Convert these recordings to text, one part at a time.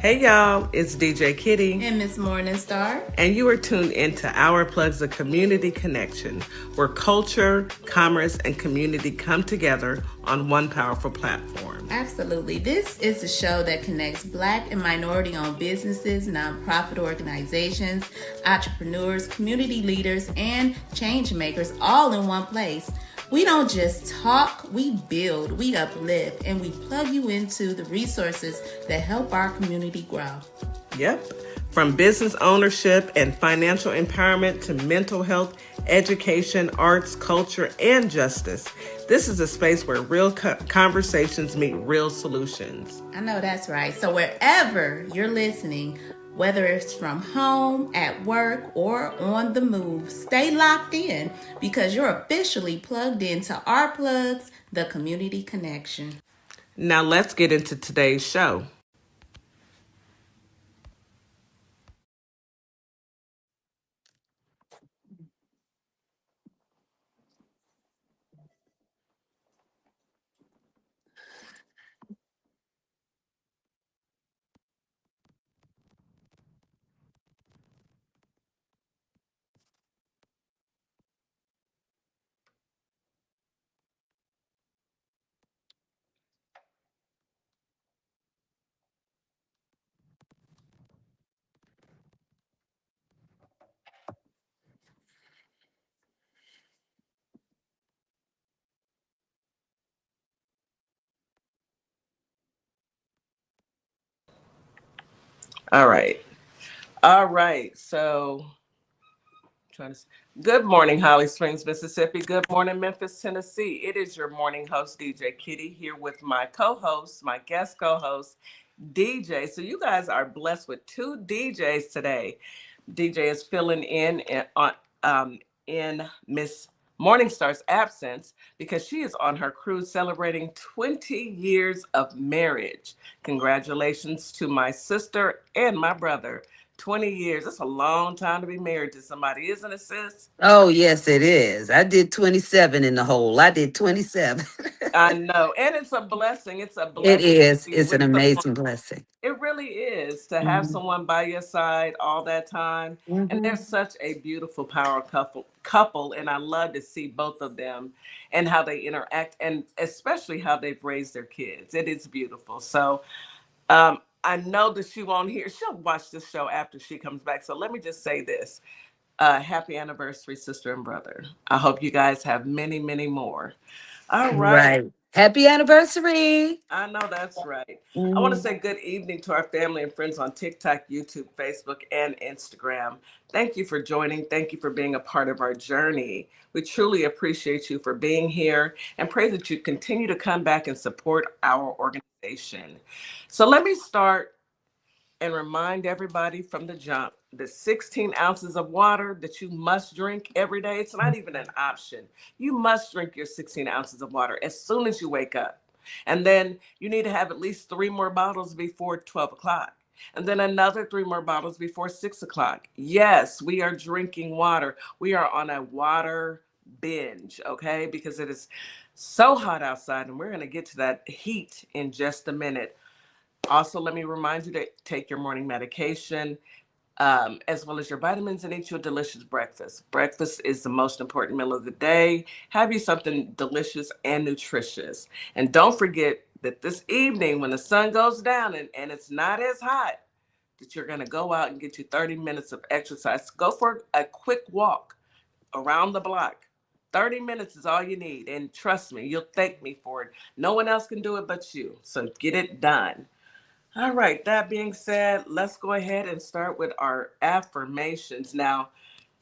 Hey y'all, it's DJ Kitty. And Miss Morningstar. And you are tuned into Our Plugs of Community Connection, where culture, commerce, and community come together on one powerful platform. Absolutely. This is a show that connects Black and minority-owned businesses, nonprofit organizations, entrepreneurs, community leaders, and change makers all in one place. We don't just talk, we build, we uplift, and we plug you into the resources that help our community grow. Yep. From business ownership and financial empowerment to mental health, education, arts, culture, and justice. This is a space where real conversations meet real solutions. I know that's right. So wherever you're listening, whether it's from home, at work, or on the move, stay locked in because you're officially plugged into Our Plugs, the Community Connection. Now let's get into today's show. All right. So, good morning, Holly Springs, Mississippi. Good morning, Memphis, Tennessee. It is your morning host, DJ Kitty, here with my co-host, my guest co-host, DeeJay. So you guys are blessed with two DJs today. DeeJay is filling in Miss Morningstar's absence because she is on her cruise celebrating 20 years of marriage. Congratulations to my sister and my brother. 20 years. That's a long time to be married to somebody, isn't it, sis? Oh, yes, it is. I did 27 in the hole. I did 27. I know. And it's a blessing. It's a It blessing is. to be It's with an someone. amazing blessing. It really is to have Mhm. someone by your side all that time. And they're Mhm. such a beautiful power couple. And I love to see both of them and how they interact and especially how they've raised their kids. It is beautiful. So I know that she won't hear. She'll watch this show after she comes back. So let me just say this. Happy anniversary, sister and brother. I hope you guys have many, many more. All right. Right. Happy anniversary. I know that's right. I want to Mhm. say good evening to our family and friends on TikTok, YouTube, Facebook, and Instagram. Thank you for joining. Thank you for being a part of our journey. We truly appreciate you for being here and pray that you continue to come back and support our organization. So let me start and remind everybody from the jump the 16 ounces of water that you must drink every day. It's not even an option. You must drink your 16 ounces of water as soon as you wake up. And then you need to have at least 3 more bottles before 12 o'clock. And then another 3 more bottles before 6 o'clock. Yes, we are drinking water. We are on a water binge, okay? Because it is so hot outside, and we're going to get to that heat in just a minute. Also, let me remind you to take your morning medication, as well as your vitamins, and eat your delicious breakfast. Breakfast is the most important meal of the day. Have you something delicious and nutritious. And don't forget that this evening, when the sun goes down and it's not as hot, that you're going to go out and get you 30 minutes of exercise. Go for a quick walk around the block. 30 minutes is all you need. And trust me, you'll thank me for it. No one else can do it but you. So get it done. All right, that being said, let's go ahead and start with our affirmations. Now,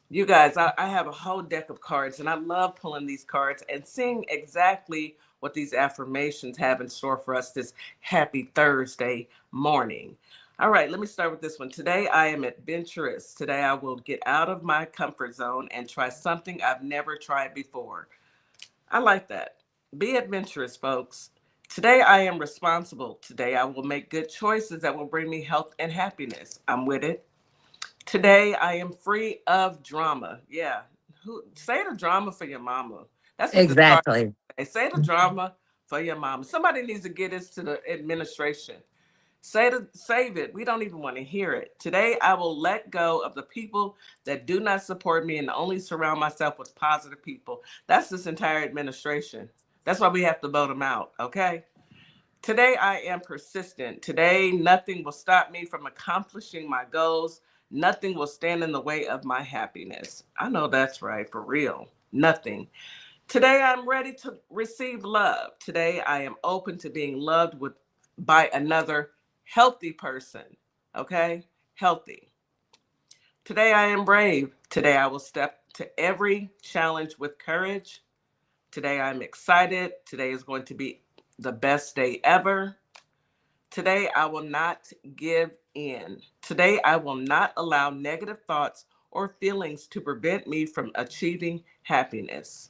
you guys, I have a whole deck of cards, and I love pulling these cards and seeing exactly what these affirmations have in store for us this happy Thursday morning. All right, let me start with this one. Today, I am adventurous. Today, I will get out of my comfort zone and try something I've never tried before. I like that. Be adventurous, folks. Today I am responsible. Today I will make good choices that will bring me health and happiness. I'm with it. Today I am free of drama. Yeah. Say the drama for your mama. That's what this card Exactly. says. Say the drama for your mama. Somebody needs to get this to the administration. Save it. We don't even want to hear it. Today, I will let go of the people that do not support me and only surround myself with positive people. That's this entire administration. That's why we have to vote them out, okay? Today, I am persistent. Today, nothing will stop me from accomplishing my goals. Nothing will stand in the way of my happiness. I know that's right, for real. Nothing. Today, I'm ready to receive love. Today, I am open to being loved by another healthy person. Okay? Healthy. Today, I am brave. Today, I will step to every challenge with courage. Today, I'm excited. Today is going to be the best day ever. Today, I will not give in. Today, I will not allow negative thoughts or feelings to prevent me from achieving happiness.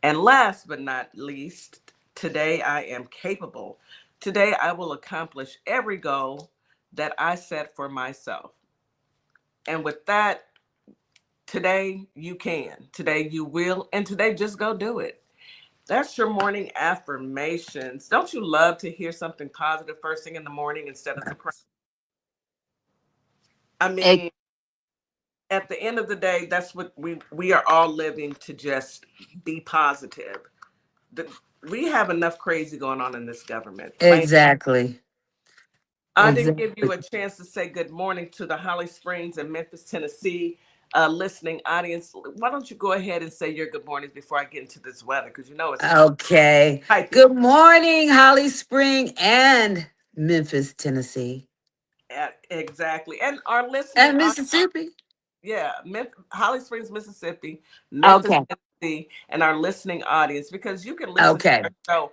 And last but not least, today I am capable. Today I will accomplish every goal that I set for myself. And with that, today you can. Today you will. And today just go do it. That's your morning affirmations. Don't you love to hear something positive first thing in the morning instead of depression? I Ex- mean, at the end of the day, that's what we are all living to just be positive. The, we have enough crazy going on in this government. Plain. exactly. I didn't give you Exactly. a chance to say good morning to the Holly Springs and Memphis, Tennessee listening audience. Why don't you go ahead and say your good mornings before I get into this weather? Because you know it's hot. Okay. Type it. Good morning, Holly Spring and Memphis, Tennessee. Exactly. And our listening And audience. Mississippi. Yeah, Holly Springs, Mississippi, Memphis, Okay. Tennessee, and our listening audience, because you can listen to Okay. our show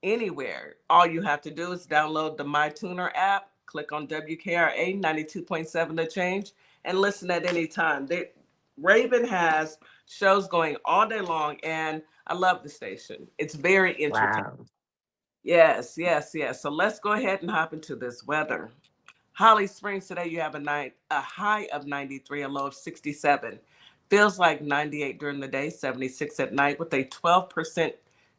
anywhere. All you have to do is download the MyTuner app, click on WKRA 92.7 The Change, and listen at any time. Raven has shows going all day long, and I love the station. It's very entertaining. Wow. Yes, yes, yes. So let's go ahead and hop into this weather. Holly Springs today, you have a high of 93, a low of 67. Feels like 98 during the day, 76 at night, with a 12%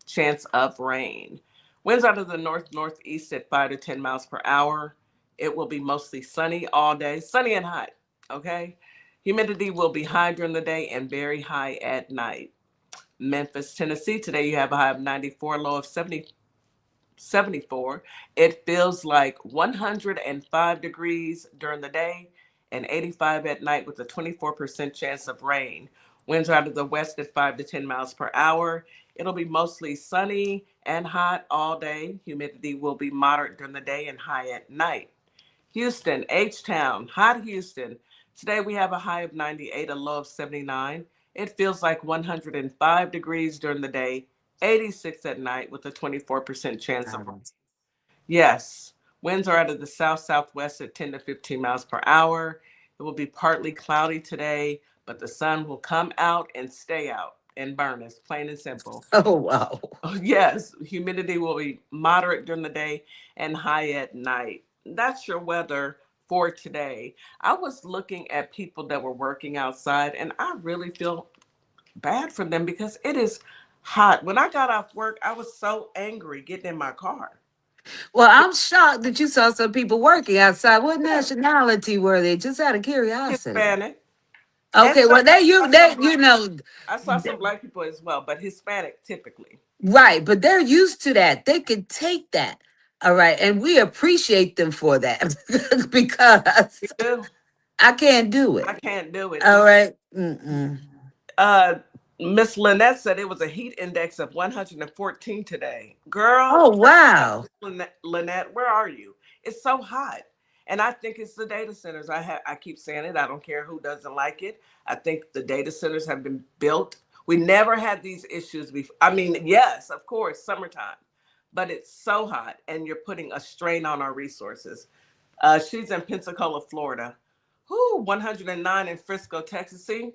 chance of rain. Winds out of the northeast at 5 to 10 miles per hour. It will be mostly sunny all day, sunny and hot. Okay. Humidity will be high during the day and very high at night. Memphis, Tennessee, today you have a high of 94, low of 74. It feels like 105 degrees during the day and 85 at night with a 24% chance of rain. Winds are out of the west at 5 to 10 miles per hour. It'll be mostly sunny and hot all day. Humidity will be moderate during the day and high at night. Houston, H-Town, hot Houston. Today we have a high of 98, a low of 79. It feels like 105 degrees during the day, 86 at night with a 24% chance of rain. Wow. Yes, winds are out of the south-southwest at 10 to 15 miles per hour. It will be partly cloudy today, but the sun will come out and stay out and burn us, plain and simple. Oh, wow. Yes, humidity will be moderate during the day and high at night. That's your weather for today. I was looking at people that were working outside, and I really feel bad for them because it is hot. When I got off work, I was so angry getting in my car. Well, I'm shocked that you saw some people working outside. What Yeah, nationality were they? Just out of curiosity. Hispanic. And Okay, some, well, they I you saw they some you black, know I saw some black people as well, but Hispanic typically. right, but they're used to that. They can take that. All right, and we appreciate them for that You because do. I can't do I it. can't do it. All right. Mm-mm. Uh, Miss Lynette said it was a heat index of 114 today. Girl, Oh where you at, wow. Miss Lynette? Where are you? It's so hot. And I think it's the data centers. I keep saying it. I don't care who doesn't like it. I think the data centers have been built. We never had these issues before. I mean, yes, of course, summertime, but it's so hot and you're putting a strain on our resources. She's in Pensacola, Florida. Who 109 in Frisco, Texas. See,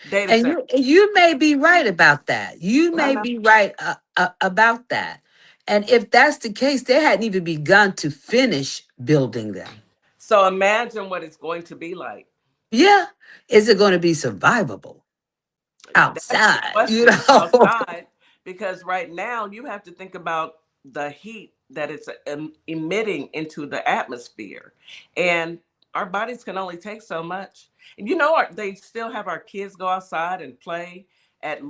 data And center. you may be right about that. You I may know. be right about that. And if that's the case, they hadn't even begun to finish building them. So imagine what it's going to be like. Yeah. Is it going to be survivable That's the outside? You question know? outside, because right now you have to think about the heat that it's emitting into the atmosphere. And our bodies can only take so much. And they still have our kids go outside and play at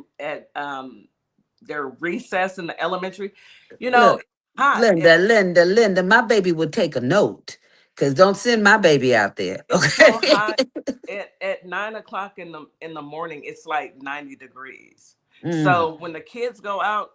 their recess in the elementary. Look, It's hot. Linda, my baby would take a note. Cause don't send my baby out there. It's so Okay. hot at 9 o'clock in the morning. It's like 90 degrees. Mm, So when the kids go out,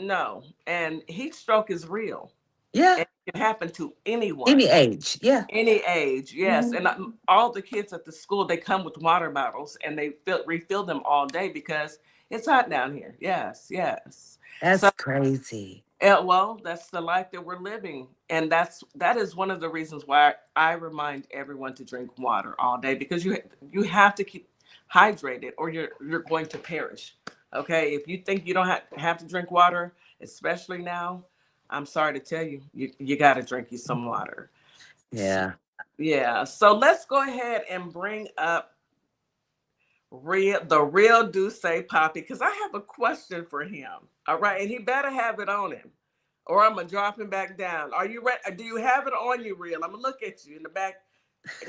no, and heat stroke is real. yeah. And it can happen to anyone, Any age. Yeah. any age. Yes, Mhm. and all the kids at the school, they come with water bottles and they refill them all day because it's hot down here. Yes, yes. So That's crazy. well, that's the life that we're living, and that is one of the reasons why I remind everyone to drink water all day, because you have to keep hydrated or you're going to perish. Okay, if you think you don't have to drink water, especially now, I'm sorry to tell you, you got to drink you some water. Yeah. Yeah, so let's go ahead and bring up the real Duce Papi, because I have a question for him. All right, and he better have it on him, or I'm gonna drop him back down. Are you ready? Do you have it on you, real? I'm gonna look at you in the back.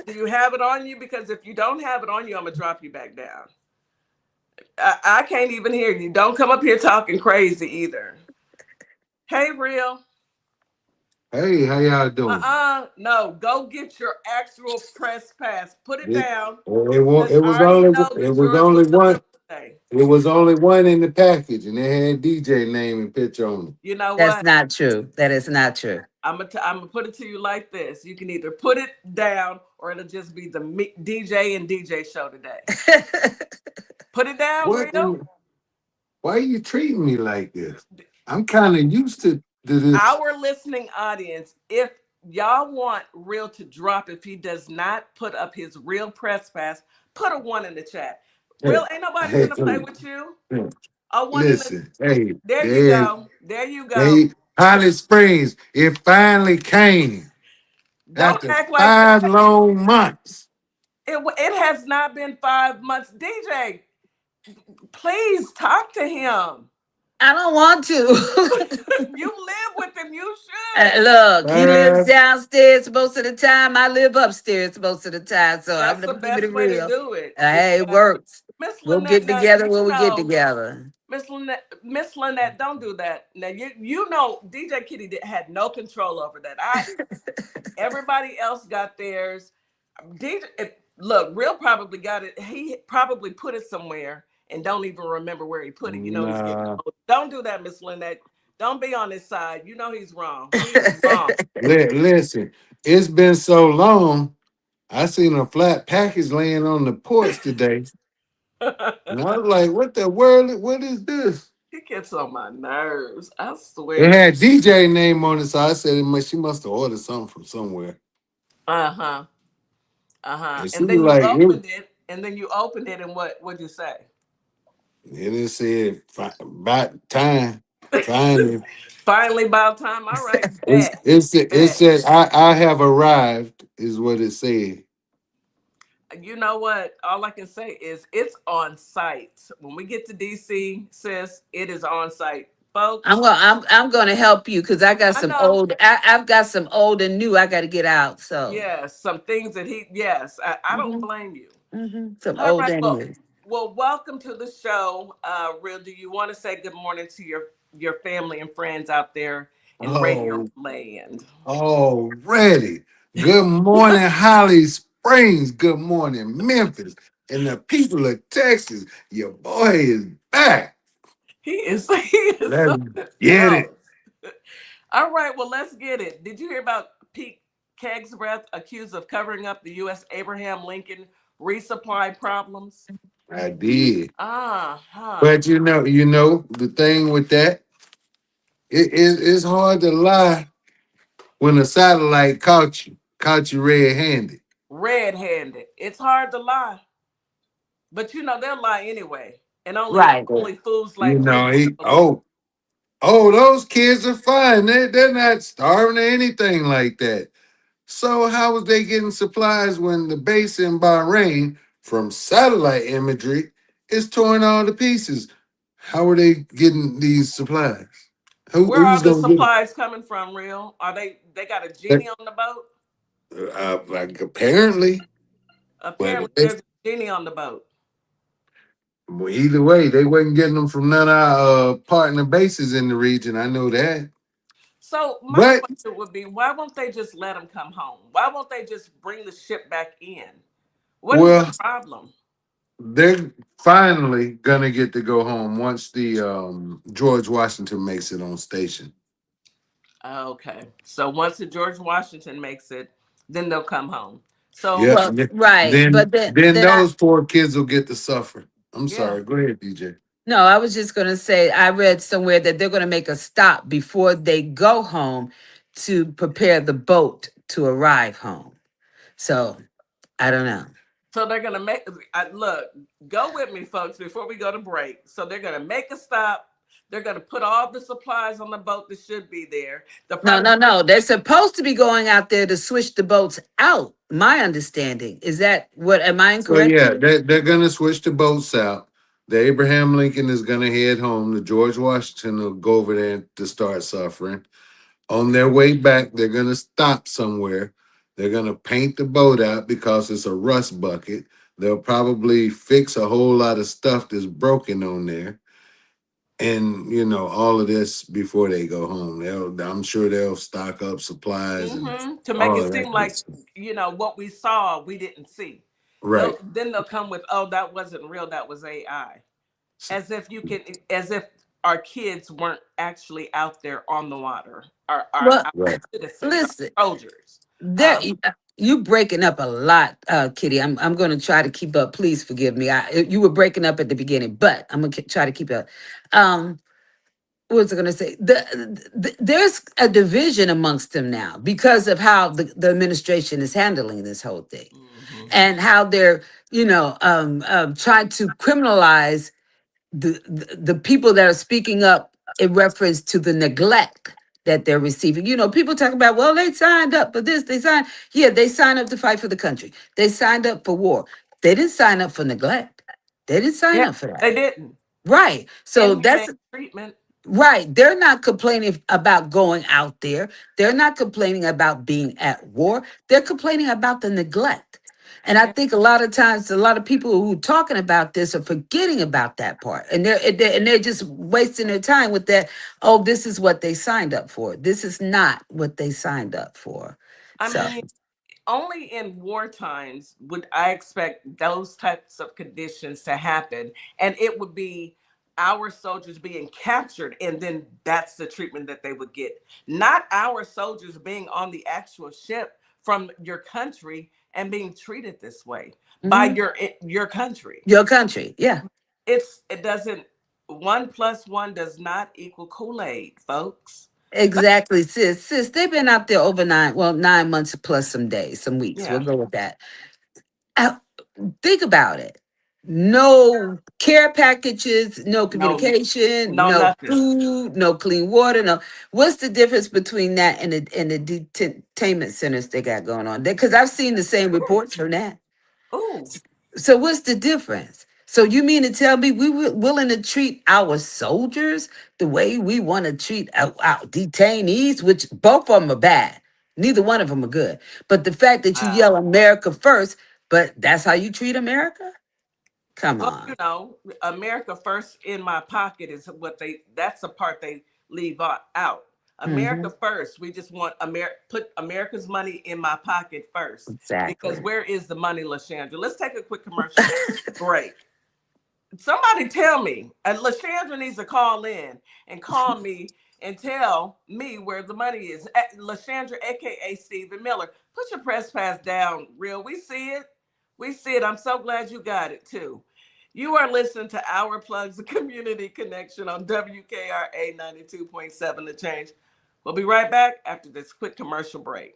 Do you have it on you? Because if you don't have it on you, I'm gonna drop you back down. I can't even hear you. Don't come up here talking crazy either. Hey, real. Hey, how y'all doing? No. Go get your actual press pass. Put it It, down, it because I already know that was yours only was one. delivered today. It was only one in the package, and it had DJ name and picture on You know That's what? not true. That is not true. I'm gonna put it to you like this: you can either put it down, or it'll just be the DJ and DJ show today. Put it it. down, What? real. Why are you treating me like this? I'm kind of used to this. Our listening audience, if y'all want real to drop, if he does not put up his real press pass, put a one in the chat. Real, Hey, ain't nobody hey, finna play with you. A one in the. listen. Hey, There you go. There you go. Holly Springs. It finally came Don't after act like 5 long months. it has not been 5 months. DJ, please talk to him. I don't want to. You live with him. You should. Look, he lives 5 downstairs most of the time. I live upstairs most of the time. So I'm That's the gonna keep it best way to real. do it. Hey, it Yeah. works. Miss We'll Lynette, get now together when we get know, together. Miss Lynette, don't do that. Now you know DJ Kitty had no control over that. Everybody else got theirs. DJ, look, Real probably got it. He probably put it somewhere and don't even remember where he put it. He's getting Nah. old. Don't do that, Miss Lynette. Don't be on his side. You know he's wrong. He's wrong. Listen, it's been so long. I seen a flat package laying on the porch today, and I was like, "What the world? What is this?" He gets on my nerves. I It swear. had DJ name on it, so I said, She must have ordered something from somewhere." Uh-huh. Uh-huh. And she And was then you like, opened it, and what'd you say? and it said, "About time, finally." Finally, about time. All right, It's, bet. it Bet. said, I have arrived," is what it said. You know what? All I can say is it's on site. When we get to DC, sis, it is on site. Folks, I'm gonna help you because I got I some know. old. I've got some old and new. I got to get out. So Yes, some things that yes, I don't blame you. some All old right. and new. Well, welcome to the show. Real, do you want to say good morning to your family and friends out there in Radio Oh, Land? already. Good morning, Holly Springs. Good morning, Memphis. And the people of Texas, your boy is back. He is Let's something get else. it. All right, well, let's get it. Did you hear about Pete Kegsbreath accused of covering up the U.S. Abraham Lincoln resupply problems? I did. Uh-huh. But the thing with that, it's hard to lie when a satellite caught you red-handed. Red-handed. It's hard to lie, but they'll lie anyway. And only Right. only fools You like real know, will believe. those kids are fine. They're not starving or anything like that. So how was they getting supplies when the base in Bahrain from satellite imagery is torn all to pieces? How are they getting these supplies? Where are Who's the gonna get supplies coming from, Real? Are they got a it? genie on the boat? Like apparently, but Apparently there's a genie on the boat. well, either way, they wasn't getting them from none of our partner bases in the region. I know that. So my But question would be, why won't they just let them come home? Why won't they just bring the ship back in? What is the well, problem? they're finally gonna get to go home once the George Washington makes it on station. Okay. So once the George Washington makes it, then they'll come home. So Yeah. Well, right, Then but then then then I those poor kids will get to suffer. I'm yeah. sorry. Go ahead, DJ. no, I was just going to say I read somewhere that they're going to make a stop before they go home to prepare the boat to arrive home. So I don't know. So they're gonna make look, go with me, folks, before we go to break. So they're gonna make a stop. They're gonna put all the supplies on the boat that should be there. They'll No, probably no, no. They're supposed to be going out there to switch the boats out. My understanding is that what? Am I So incorrect? yeah, they're gonna switch the boats out. The Abraham Lincoln is gonna head home. The George Washington will go over there to start suffering. On their way back, they're gonna stop somewhere. They're gonna paint the boat out because it's a rust bucket. They'll probably fix a whole lot of stuff that's broken on there. And all of this before they go home. I'm sure they'll stock up supplies and to make all it of seem that good like stuff. what we saw we didn't see. Right. They'll come with, oh, that wasn't real, that was AI. As if our kids weren't actually out there on the water, Well, our Right. citizens, listen, our soldiers. there Um, you breaking up a lot, Kitty. I'm going to try to keep up. Please forgive me. You were breaking up at the beginning, but I'm going to try to keep up. Um, what was I going to say? There's a division amongst them now because of how the administration is handling this whole thing mhm. and how they're, trying to criminalize the people that are speaking up in reference to the neglect that they're receiving. People talk about, well, they signed up for this. They signed up to fight for the country. They signed up for war. They didn't sign up for neglect. They didn't sign Yeah, up for that. they didn't. Right. So Inhumane that's treatment. right. They're not complaining about going out there. They're not complaining about being at war. They're complaining about the neglect. And I Yeah. think a lot of times, a lot of people who are talking about this are forgetting about that part, and they're just wasting their time with that. Oh, this is what they signed up for. This is not what they signed up for. I So mean, only in war times would I expect those types of conditions to happen. And it would be our soldiers being captured, and then that's the treatment that they would get. Not our soldiers being on the actual ship from your country and being treated this way by mhm, your country. your country, yeah. It doesn't, 1 + 1 does not equal Kool-Aid, folks. Exactly, sis. They've been out there over 9 months plus some days, some weeks. We'll Yeah. go with that. Uh, think about it. No care packages, no No, communication, no, no nothing. food, no clean water. No, what's the difference between that and the detainment centers they got going on? Because I've seen the same reports from that. Ooh. So what's the difference? So you mean to tell me we were willing to treat our soldiers the way we want to treat our detainees, which both of them are bad. Neither one of them are good. But the fact that you yell Wow. America first, but that's how you treat America? Come Well, on. America first in my pocket is that's the part they leave out. America Hmm. first. We just want put America's money in my pocket first. Because Exactly. where is the money, LaShandra? Let's take a quick commercial break. Somebody tell me, and LaShandra needs to call in and call me and tell me where the money is. LaShandra, aka Stephen Miller, put your press pass down, real. We see it. We see it. I'm so glad you got it too. You are listening to Our Plugs, the Community Connection on WKRA 92.7 The Change. We'll be right back after this quick commercial break.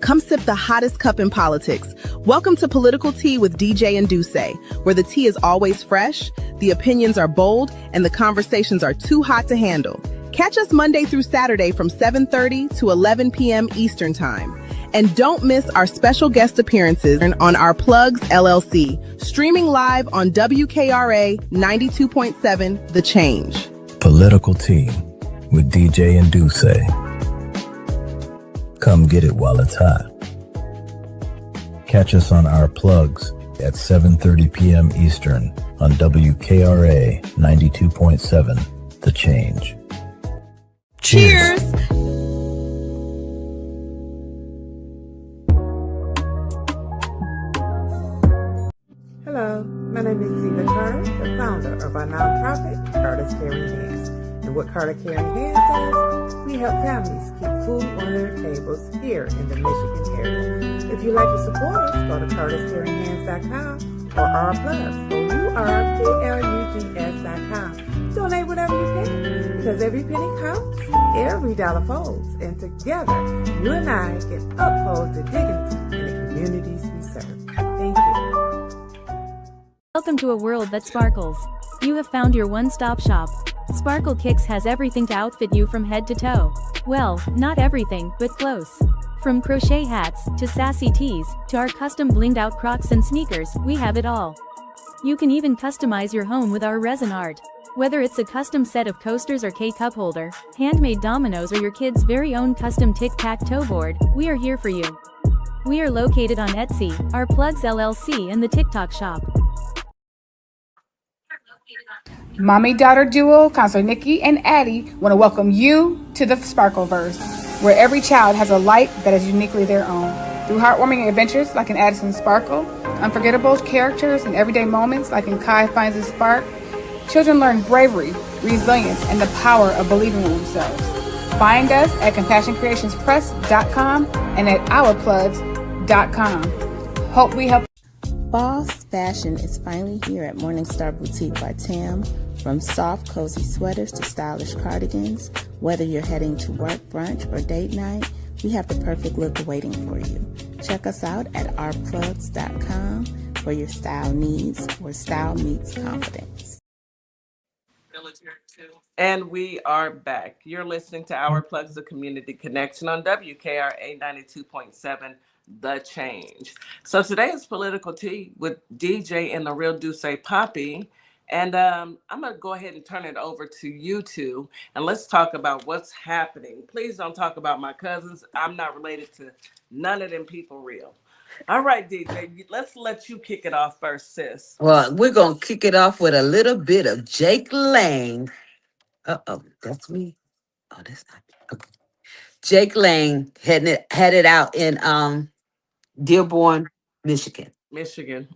Come sip the hottest cup in politics. Welcome to Political Tea with DeeJay and DeeJay, where the tea is always fresh, the opinions are bold, and the conversations are too hot to handle. Catch us Monday through Saturday from 7:30 to 11 p.m. Eastern Time. And don't miss our special guest appearances on our Plugs LLC, streaming live on WKRA 92.7 The Change. Political Tea with DJ and DeeJay. Come get it while it's hot. Catch us on our plugs at 7:30 p.m. Eastern on WKRA 92.7 The Change. Cheers! Hello, my name is Zena Carter, the founder of our nonprofit, Carter's Caring Hands. And what Carter Caring Hands does, we help families keep food on their tables here in the Michigan area. If you'd like to support us, go to Carter'sCaringHands.com or our plugs, OURPLUGS.com. Donate whatever you can, because every penny counts, every dollar folds, and together, you and I can uphold the dignity in the communities we serve. Thank you. Welcome to a world that sparkles. You have found your one-stop shop. Sparkle Kicks has everything to outfit you from head to toe. Well, not everything, but close. From crochet hats, to sassy tees, to our custom blinged out Crocs and sneakers, we have it all. You can even customize your home with our resin art. Whether it's a custom set of coasters or K-cup holder, handmade dominoes or your kid's very own custom tic-tac-toe board, we are here for you. We are located on Etsy, our Plugs LLC and the TikTok shop. Mommy-daughter duo, Counselor Nikki and Addie, want to welcome you to the Sparkleverse, where every child has a light that is uniquely their own. Through heartwarming adventures like in Addison Sparkle, unforgettable characters and everyday moments like in Kai Finds a Spark, children learn bravery, resilience, and the power of believing in themselves. Find us at CompassionCreationsPress.com and at OurPlugs.com. Hope we help. Boss fashion is finally here at Morningstar Boutique by Tam. From soft, cozy sweaters to stylish cardigans, whether you're heading to work, brunch, or date night, we have the perfect look waiting for you. Check us out at ourplugs.com for your style needs, where style meets confidence. And we are back. You're listening to Our Plugs, the Community Connection on WKRA 92.7 The Change. So today is Political Tea with DeeJay and TheRealDussePapi. And I'm going to go ahead and turn it over to you two, and let's talk about what's happening. Please don't talk about my cousins. I'm not related to none of them people real. All right, DeeJay, let's let you kick it off first, sis. Well, we're going to kick it off with a little bit of Jake Lang. Uh-oh, that's me. Oh, that's not me. Okay. Jake Lang had it out in Dearborn, Michigan. Michigan.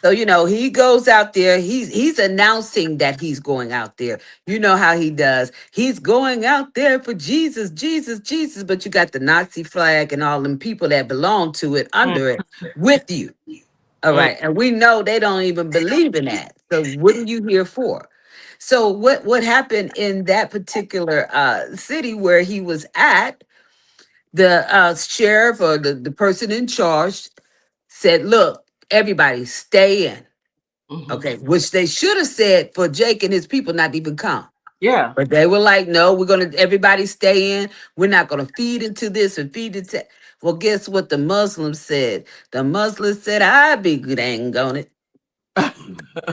So, he goes out there. He's announcing that he's going out there. You know how he does. He's going out there for Jesus, Jesus, Jesus. But you got the Nazi flag and all them people that belong to it under it with you. All right. And we know they don't even believe in that. So what are you here for? So what happened in that particular city where he was at, the sheriff or the person in charge said, look, everybody stay in. Okay, which they should have said for Jake and his people not to even come. Yeah. But they were like, no, we're going to, everybody stay in. We're not going to feed into this and feed into. Well, guess what the Muslims said? The Muslims said, I be dang on it.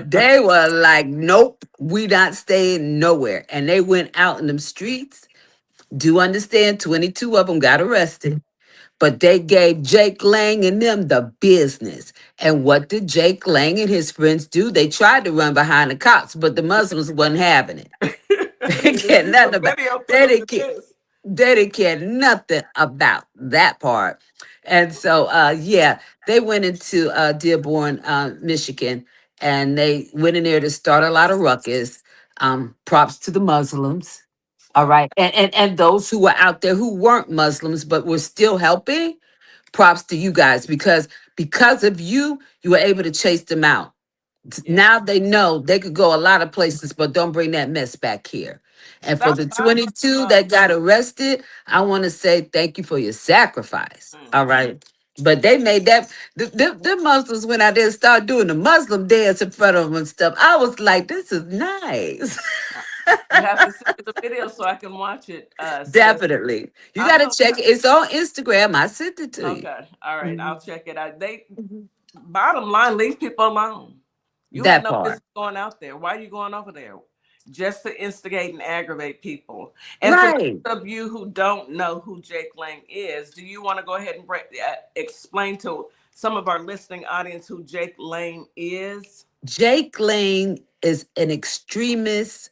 They were like, nope, we not staying nowhere. And they went out in them streets. Do understand 22 of them got arrested. But they gave Jake Lang and them the business. And what did Jake Lang and his friends do? They tried to run behind the cops, but the Muslims wasn't having it. They didn't care nothing about they didn't care nothing about that part. And so they went into Dearborn, Michigan, and they went in there to start a lot of ruckus. Props to the Muslims. All right. And those who were out there who weren't Muslims but were still helping, props to you guys, because of you, you were able to chase them out. Now they know they could go a lot of places, but don't bring that mess back here. And for the 22 that got arrested, I want to say thank you for your sacrifice. All right. But they made that, the Muslims went out there and started doing the Muslim dance in front of them and stuff. I was like, this is nice. You have to send me the video so I can watch it, sis. Definitely. You I got to know. check it. It's on Instagram. I sent it to you. Okay, all right, Mhm. I'll check it out. They Mhm. bottom line, leave people alone. You had That no part. business going out there. Why are you going over there? Just to instigate and aggravate people. And for Right. those of you who don't know who Jake Lang is, do you want to go ahead and explain to some of our listening audience who Jake Lang is? Jake Lane is an extremist.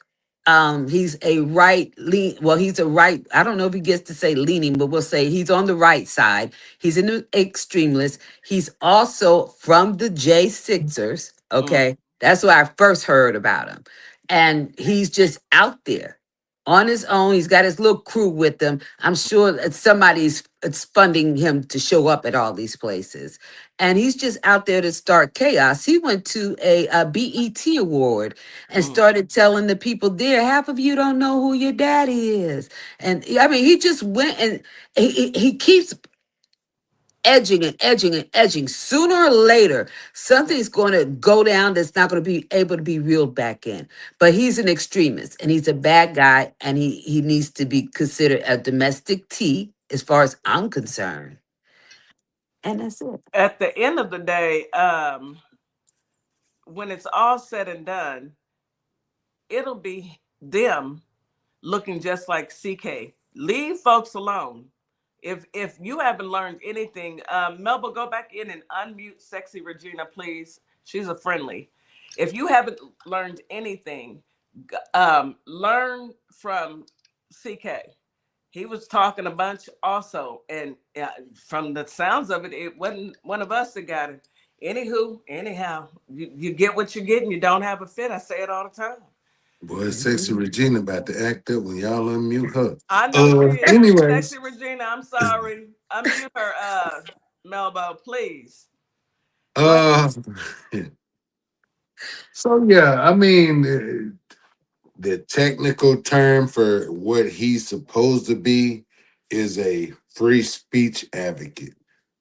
He's a right lean. Well, he's a right. I don't know if he gets to say leaning, but we'll say he's on the right side. He's an extremist. He's also from the J Sixers. Mm. Okay, that's where I first heard about him, and he's just out there on his own. He's got his little crew with him. I'm sure that somebody's it's funding him to show up at all these places, and he's just out there to start chaos. He went to a BET award and Mm. started telling the people there, half of you don't know who your daddy is. And I mean, he just went and he keeps edging and edging and edging. Sooner or later, something's going to go down that's not going to be able to be reeled back in. But he's an extremist and he's a bad guy, and he needs to be considered a domestic T as far as I'm concerned. And that's it. At the end of the day, when it's all said and done, it'll be them looking just like CK. Leave folks alone. If you haven't learned anything, Melba, go back in and unmute Sexy Regina, please. She's a friendly. If you haven't learned anything, learn from CK. He was talking a bunch also, and from the sounds of it, it wasn't one of us that got it. Anywho, anyhow, you get what you get, and you don't have a fit. I say it all the time. Boy, Sexy Regina about to act up when y'all unmute her. I know she is. Sexy Anyways. Regina, I'm sorry. Unmute her, Melba, please. Go ahead. Uh, so yeah, I mean, the technical term for what he's supposed to be is a free speech advocate.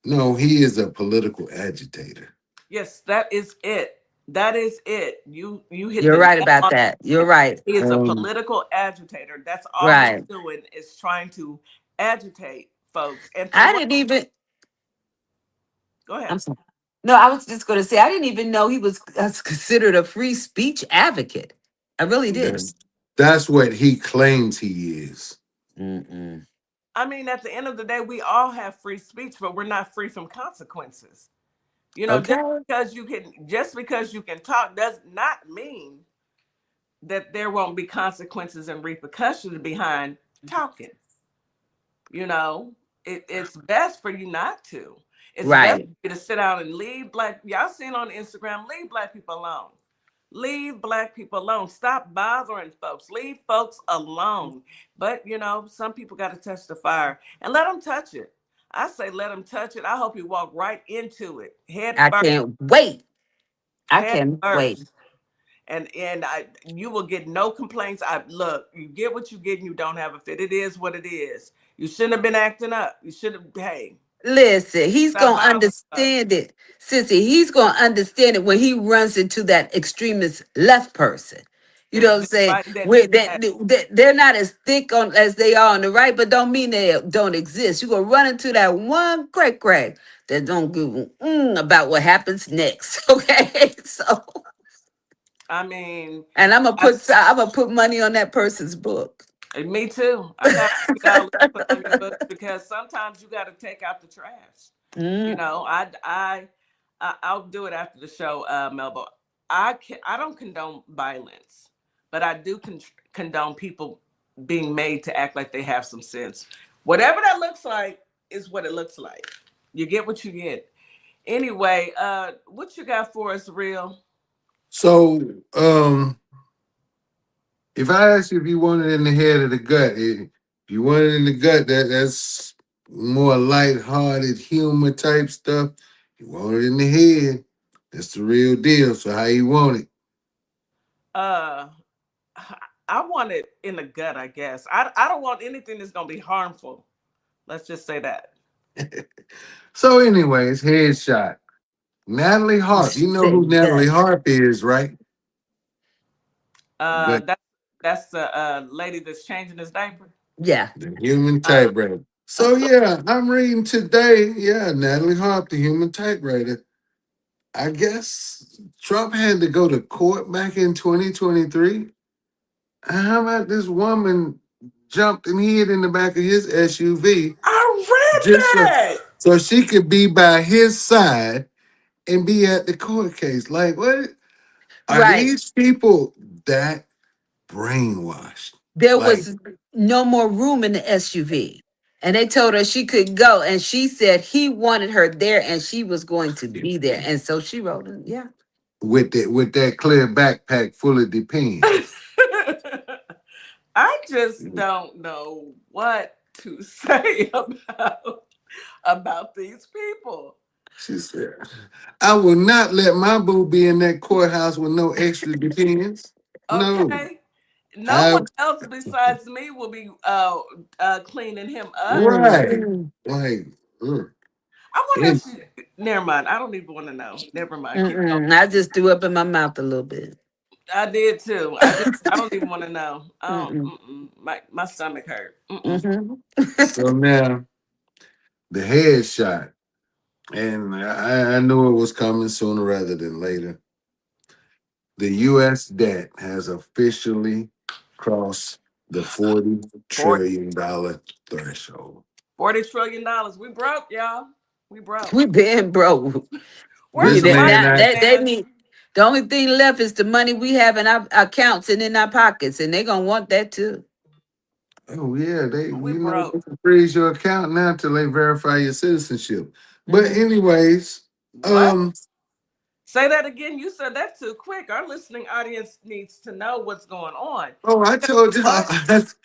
No, he is a political agitator. Yes, that is it. That is it. You hit You're the right nail about on that. the You're head. right. He is a Um, political agitator. That's all he's Right. doing is trying to agitate folks. And for I what? didn't even. Go ahead. I'm sorry. No, I was just going to say I didn't even know he was considered a free speech advocate. I really didn't. that's what he claims he is. Mm-mm. I mean, at the end of the day, we all have free speech, but we're not free from consequences. You know, Okay. just because you can talk does not mean that there won't be consequences and repercussions behind talking. You know, it's best for you not to. It's best Right. for you to sit down and leave y'all seen on Instagram, leave black people alone. Leave black people alone. Stop bothering folks. Leave folks alone. But some people got to touch the fire and let them touch it. I say let them touch it. I hope you walk right into it, head I first, can't wait. I head can't wait. first. And you will get no complaints. Look, you get what you get, and you don't have a fit. It is what it is. You shouldn't have been acting up. You should have. Hey, Listen, he's stop gonna bothering folks. understand it, Sissy. He's gonna understand it when he runs into that extremist left person. You know what I'm saying? Right, that Where hey, they're not as thick on as they are on the right, but don't mean they don't exist. You're gonna run into that one crack that don't give about what happens next. Okay, so I mean, and I, I'm gonna put money on that person's book. me too. I got $50 to put on your book because sometimes you got to take out the trash. Mm, I'll do it after the show, Melba. I don't condone violence, but I do condone people being made to act like they have some sense. Whatever that looks like is what it looks like. You get what you get. Anyway, what you got for us, real? So, if I ask you if you want it in the head or the gut, if you want it in the gut, that's more light-hearted humor type stuff. You want it in the head, that's the real deal. So how you want Uh, I want it in the gut, I guess. I don't want anything that's gonna be harmful. Let's just say that. it? So, anyways, headshot. Natalie Harp. You know say who Natalie that. Harp is, right? Uh, But that That's the lady that's changing his diaper. Yeah. The human Uh, typewriter. So yeah, I'm reading today. Yeah, Natalie Harp, the human typewriter. I guess Trump had to go to court back in 2023. How about this woman jumped and hid in the back of his SUV I read just that. so she could be by his side and be at the court case? Like, what are Right. these people that brainwashed? There Like, was no more room in the SUV. And they told her she could go. And she said he wanted her there and she was going to be there. And so she wrote it. Yeah. with that clear backpack full of depends. I just don't know what to say about these people. She said, I will not let my boo be in that courthouse with no extra depends. No. Okay, no I one else besides me will be cleaning him up. right. Mm-mm. Like I wonder and if she. Never mind. I don't even want to know. Never mind. Keep going. Mm-mm. I just threw up in my mouth a little bit. I did too. I did. I don't even want to know. Mm-mm. My stomach hurt. Mm-hmm. so now the headshot. And I knew it was coming sooner rather than later. The US debt has officially crossed the $40 trillion threshold. $40 trillion. We broke, y'all. We broke. We been broke. Where's We This the did money, man, not. I They man? need the only thing left is the money we have in our accounts and in our pockets, and they're gonna want that too. oh yeah, they We they broke. can freeze your account now till they verify your citizenship. But Hmm. anyways, What? Say that again. You said that too quick. Our listening audience needs to know what's going on. oh, I told y'all, What?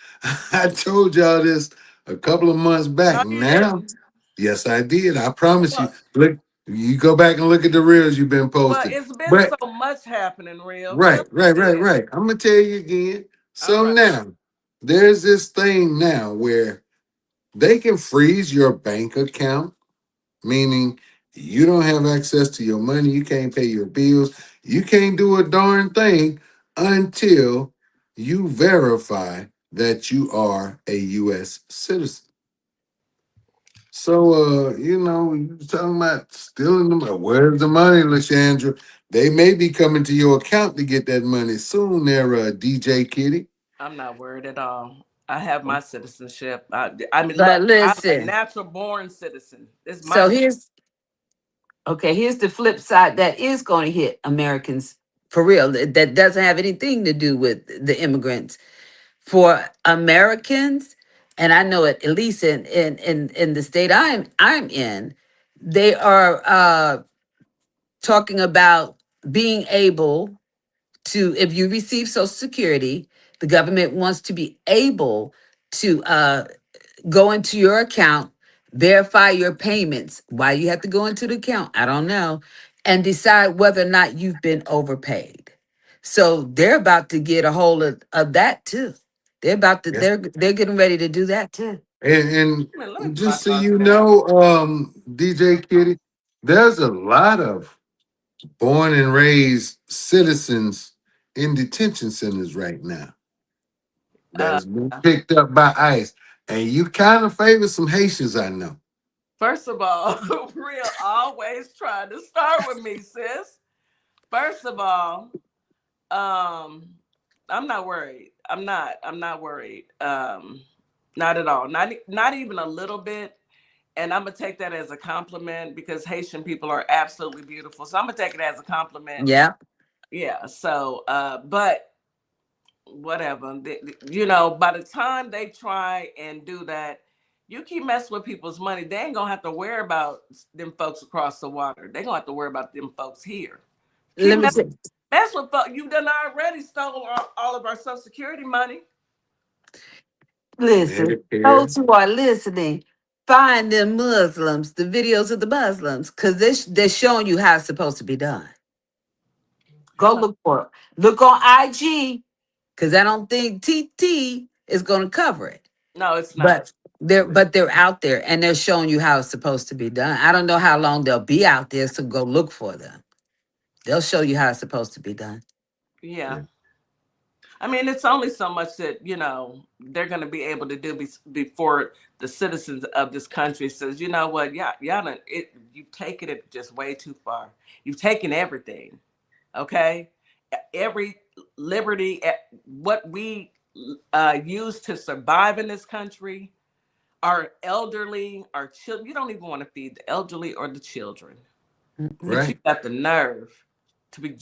I told y'all this a couple of months back. No, you Now, didn't. yes, I did. I promise you. Well, Look, you go back and look at the reels you've been well, posting. it's been But so much happening, real. Fill right, right, us right, in. right. I'm gonna tell you again. All So right. now there's this thing now where they can freeze your bank account, meaning you don't have access to your money, you can't pay your bills, you can't do a darn thing until you verify that you are a US citizen. So you talking about stealing the money. Where's the money, Lashandra? They may be coming to your account to get that money soon there, DJ Kitty. I'm not worried at all. I have my citizenship. I mean, But look, I'm a listen, natural born citizen. It's my so here's the flip side that is going to hit Americans for real. That doesn't have anything to do with the immigrants. For Americans, and I know it at least in the state I'm in, they are talking about being able to, if you receive Social Security, the government wants to be able to go into your account, verify your payments. Why you have to go into the account, I don't know, and decide whether or not you've been overpaid. So they're about to get a hold of that too. They're about to Yes. they're getting ready to do that too. man. Let me And put my just so you glasses know, DJ Kitty, there's a lot of born and raised citizens in detention centers right now on. that's been picked up by ICE. And you kind of favor some Haitians, I know. First of all, real always trying to start with me, sis. First of all, um, I'm not worried. I'm not worried. Not at all. Not even a little bit. And I'm gonna take that as a compliment because Haitian people are absolutely beautiful. So I'm gonna take it as a compliment. Yeah. Yeah. So, but whatever. By the time they try and do that, you keep messing with people's money, they ain't gonna have to worry about them folks across the water. They gonna have to worry about them folks here. Keep Let me say, mess with folks. You done already stole all of our Social Security money. listen, Medicare. those who are listening, find them Muslims, the videos of the Muslims, because they're showing you how it's supposed to be done. Go Hello. look for it. Look on IG, because I don't think TT is going to cover it. No, it's not. But they're out there and they're showing you how it's supposed to be done. I don't know how long they'll be out there, so go look for them. They'll show you how it's supposed to be done. Yeah. I mean, it's only so much that, they're going to be able to do before the citizens of this country says, you know what, you've taken it just way too far. You've taken everything, okay? Every liberty, what we use to survive in this country, our elderly, our children. You don't even want to feed the elderly or the children, but you Right. got the nerve to be.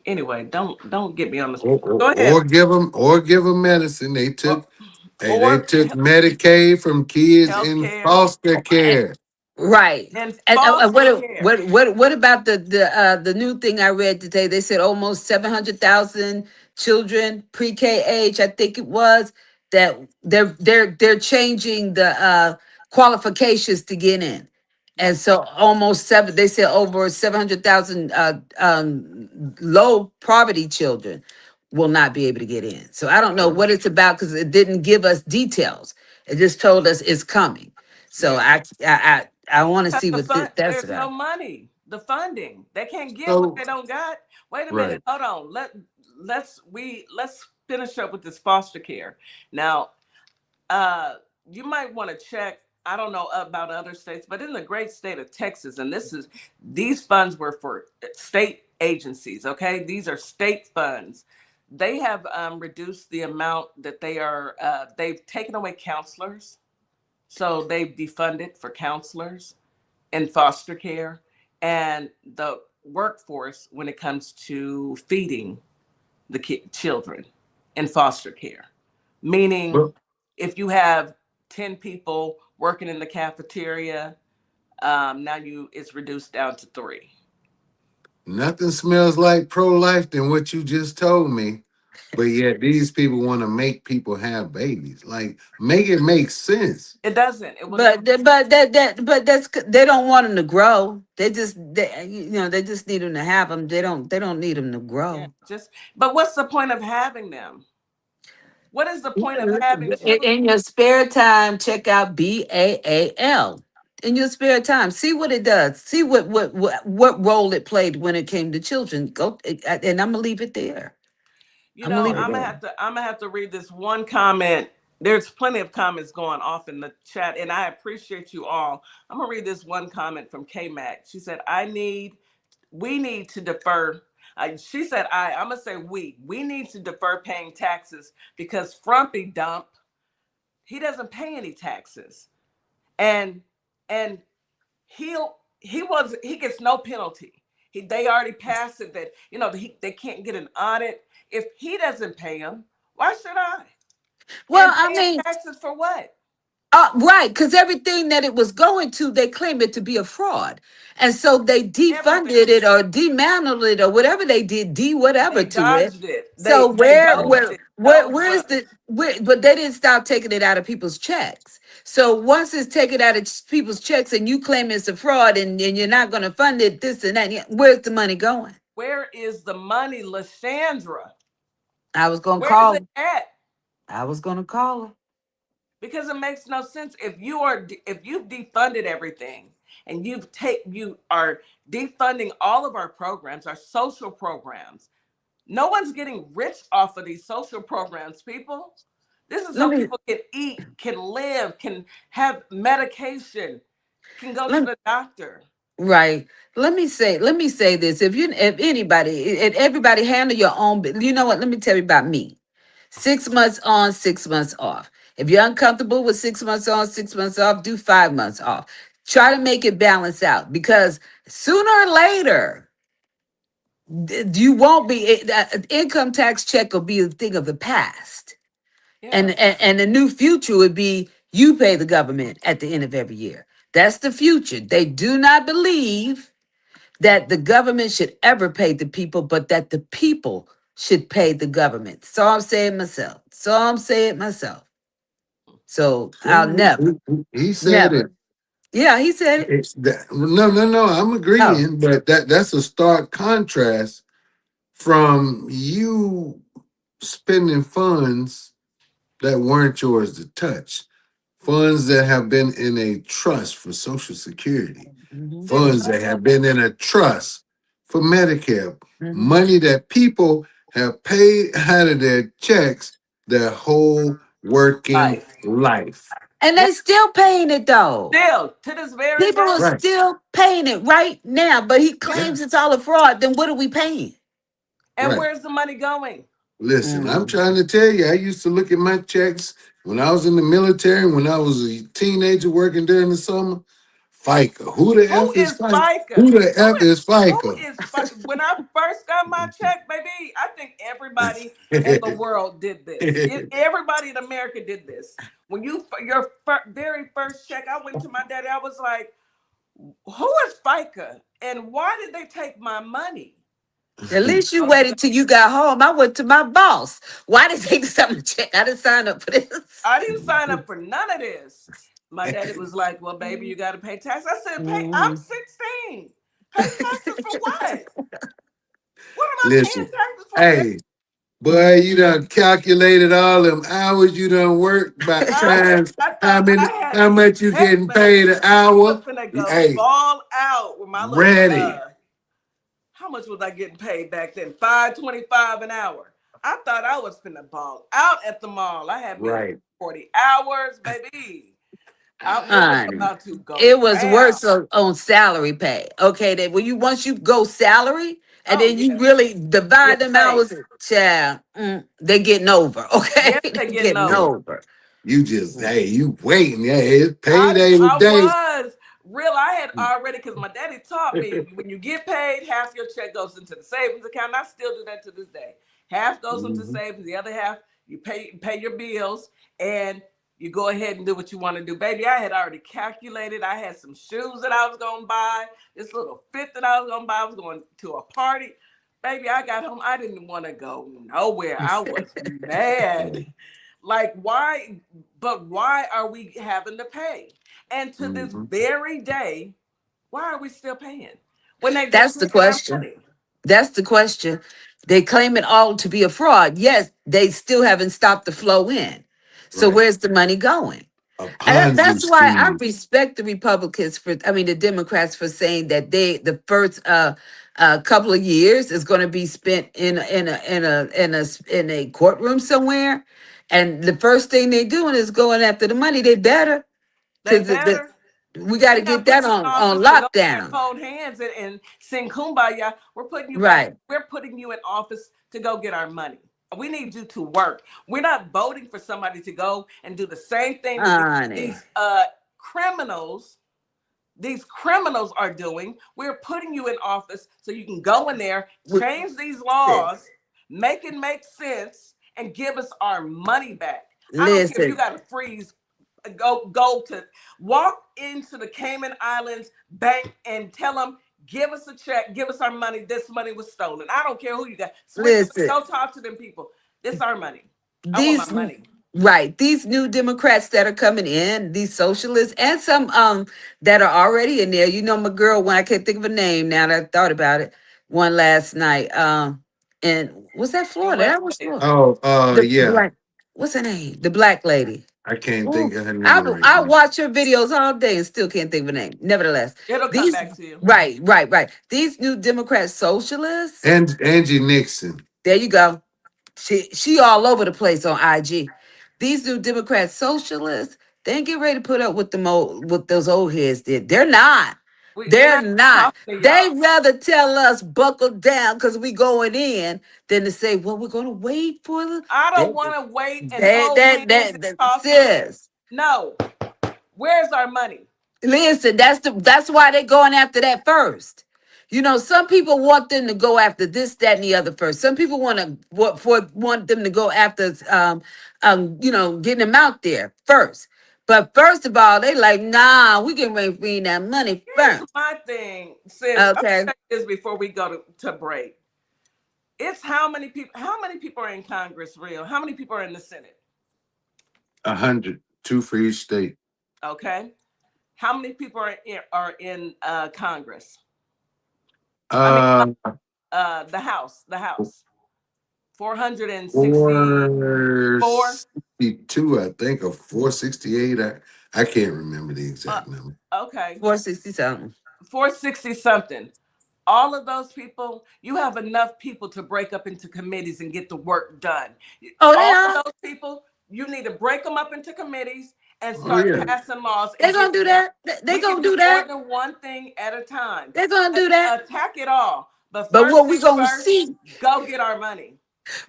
Anyway, don't get me on the. Or, Go or, ahead. or give them medicine. Or, They or took Medicaid from kids health in care foster care. Right. and And foster care. what about the new thing I read today? They said almost 700,000 children pre-K age, I think it was, that they're changing the qualifications to get in. And That's so almost seven, they said over 700,000 low poverty children will not be able to get in. So I don't know what it's about because it didn't give us details. It just told us it's coming. So yeah. I want to Because see what that's there's no about. money. The funding they can't get what So they don't got. Wait a minute. right. Hold on. Let's finish up with this foster care now. uh, you might want to check. I don't know about other states, but in the great state of Texas, and these funds were for state agencies. Okay, these are state funds. They have reduced the amount that they've taken away counselors, so they've defunded for counselors in foster care and the workforce when it comes to feeding the children in foster care. Meaning, But if you have 10 people working in the cafeteria, now it's reduced down to 3. nothing smells like pro-life than what you just told me. But yet these people want to make people have babies. Like, make it make sense. It doesn't. It will never. But they don't want them to grow. They just need them to have them. They don't need them to Yeah, grow. but what's the point of having them? What is the point of having children? In your spare time, check out BAAL. In your spare time, see what it does. See what role it played when it came to children. Go and I'm gonna leave it there. I'm gonna leave it there. I'm gonna have to read this one comment. There's plenty of comments going off in the chat, and I appreciate you all. I'm gonna read this one comment from K Mac. She said, we need to defer. She said, I'm gonna say we need to defer paying taxes because Frumpy Dump, he doesn't pay any taxes, and and he gets no penalty. They already passed it that they can't get an audit if he doesn't pay them. Why should I? Well, And I paying mean, taxes for what? right, because everything that it was going to, they claim it to be a fraud. And so they defunded Everything. it or dismantled it or whatever they did, whatever They to it. dodged it. So They dodged it. where is but they didn't stop taking it out of people's checks. So once it's taken out of people's checks and you claim it's a fraud and you're not going to fund it, this and that, where's the money going? Where is the money, Lashandra? I was going to Where is call it her. at? I was going to call her. Because it makes no sense if you've defunded everything and you are defunding all of our programs, our social programs. No one's getting rich off of these social programs, people. This is Let so me people can eat, can live, can have medication, can go to let the doctor. Right. Let me say this. If anybody, if everybody handle your own, you know what? Let me tell you about me. 6 months on, 6 months off. If you're uncomfortable with 6 months on, 6 months off, do 5 months off. Try to make it balance out because sooner or later, you won't be, income tax check will be a thing of the past. Yeah. And the new future would be you pay the government at the end of every year. That's the future. They do not believe that the government should ever pay the people, but that the people should pay the government. So I'm saying myself. So I'll He said it. never. Yeah, he said it. No. I'm Oh, agreeing, but that's a stark contrast from you spending funds that weren't yours to touch. Funds that have been in a trust for Social Security, mhm, Did funds that have been in a trust for Medicare, mhm. money that people have paid out of their checks their whole working Life. life. And Yeah, they still paying it though. still to this very People day. are Right. still paying it right now, but he Yeah. claims it's all a fraud. Then what are we paying? And Right. where's the money going? Listen, I'm Mm. trying to tell you, I used to look at my checks when I was in the military, when I was a teenager working during the summer. FICA. Who the Who F is is FICA? FICA? Who the F is FICA? When I first got my check, baby, I think everybody in the world did this. Everybody in America did this. When your very first check, I went to my daddy. I was like, "Who is FICA, and why did they take my money?" At least you I was waited till you got home. I went to my boss. Why did they something check? I didn't sign up for this. I didn't sign up for none of this. My daddy was like, "Well, baby, you got to pay tax." I said, "Pay? I'm Mhm. 16. Pay taxes for what? What am I paying Listen, taxes for, baby?" hey, boy, you done calculated all them hours you done worked by times I thought I had how the much you getting investment. paid an I was hour. gonna go Hey, ball out with my little ready. how much was I getting paid back then? $5.25 an hour. I thought I was finna ball out at the mall. I had me a Right. 40 hours, baby. It was Honey, about to go it was down. worse on salary pay. Okay, that when you once you go salary and Oh then you yeah. really Yeah, divide them pay. hours, child, they're getting over. Okay, Yes, they they're getting getting Yeah. over. over. You just, hey, you waiting. Yeah, it's I payday I today. was real. I had already because my daddy taught me when you get paid, half your check goes into the savings account. And I still do that to this day. Half goes into Mhm. savings, the other half you pay your bills, and you go ahead and do what you want to do. Baby, I had already calculated. I had some shoes that I was gonna buy, this little fit that I was gonna buy. I was going to a party. Baby, I got home. I didn't want to go nowhere. I was mad. Like, why? But why are we having to pay? And to this Mhm. very day, why are we still paying when they just That's the taking our question. money? That's the question. They claim it all to be a fraud. Yes, they still haven't stopped the flow in. So Right. where's the money going? A And Ponzi that's why I scheme. respect the Republicans the Democrats for saying that the first couple of years is going to be spent in a courtroom somewhere, and the first thing they're doing is going after the money. They better They because better. we got to We're get not that putting you in on office to go there and lockdown. hold hands and sing kumbaya. Right, We're putting you in office to go get our money. We need you to work. We're not voting for somebody to go and do the same thing that honey. these criminals are doing. We're putting you in office so you can go in there, We- change these laws, make it make sense, and give us our money back. I don't care if you Listen, got to freeze, go to walk into the Cayman Islands bank and tell them, give us a check, give us our money. This money was stolen. I don't care who you got. Switzerland, listen. go talk to them people. This is our money. I want my These money. right, these new Democrats that are coming in, these socialists, and some that are already in there. You know, my girl, when I can't think of a name now that I thought about it, one last night. And was that And Florida? what? That was Florida. Oh, The yeah. black, what's her name? The black lady. I can't Ooh, think of her name right I now. watch her videos all day and still can't think of her name. Nevertheless, It'll come these back to you. right. These new Democrat socialists. And Angie Nixon. There you go. She all over the place on IG. These new Democrat socialists, they ain't get ready to put up with what those old heads did. They're not. We're They're not not. talking to They y'all. rather tell us buckle down because we going in than to say, well, we're gonna wait for the I don't they want to wait and they hold hands that and that talk to them. sis. No. Where's our money? Listen, that's why they're going after that first. You know, some people want them to go after this, that, and the other first. Some people want them to go after getting them out there first. But first of all, they like, nah, we can ready to bring that money Here's first. my thing, sis. I'm Okay. gonna say this before we go to break. It's how many people are in Congress, real? How many people are in the Senate? 100, two for each state. Okay. How many people are in Congress? I mean, Uh, the House. The House. 464. 462, I think, or 468. I can't remember the Uh, exact number. okay. 460 something. 460 something. All of those people, you have enough people to break up into committees and get the work done. Oh, they All are. of those people, you need to break them up into committees and Oh start yeah. passing laws They're and gonna getting do done. that. They're We can gonna do do more that. than one thing at a time. They're gonna do that. Attack it all. But But first what we things gonna first, see, go get our money.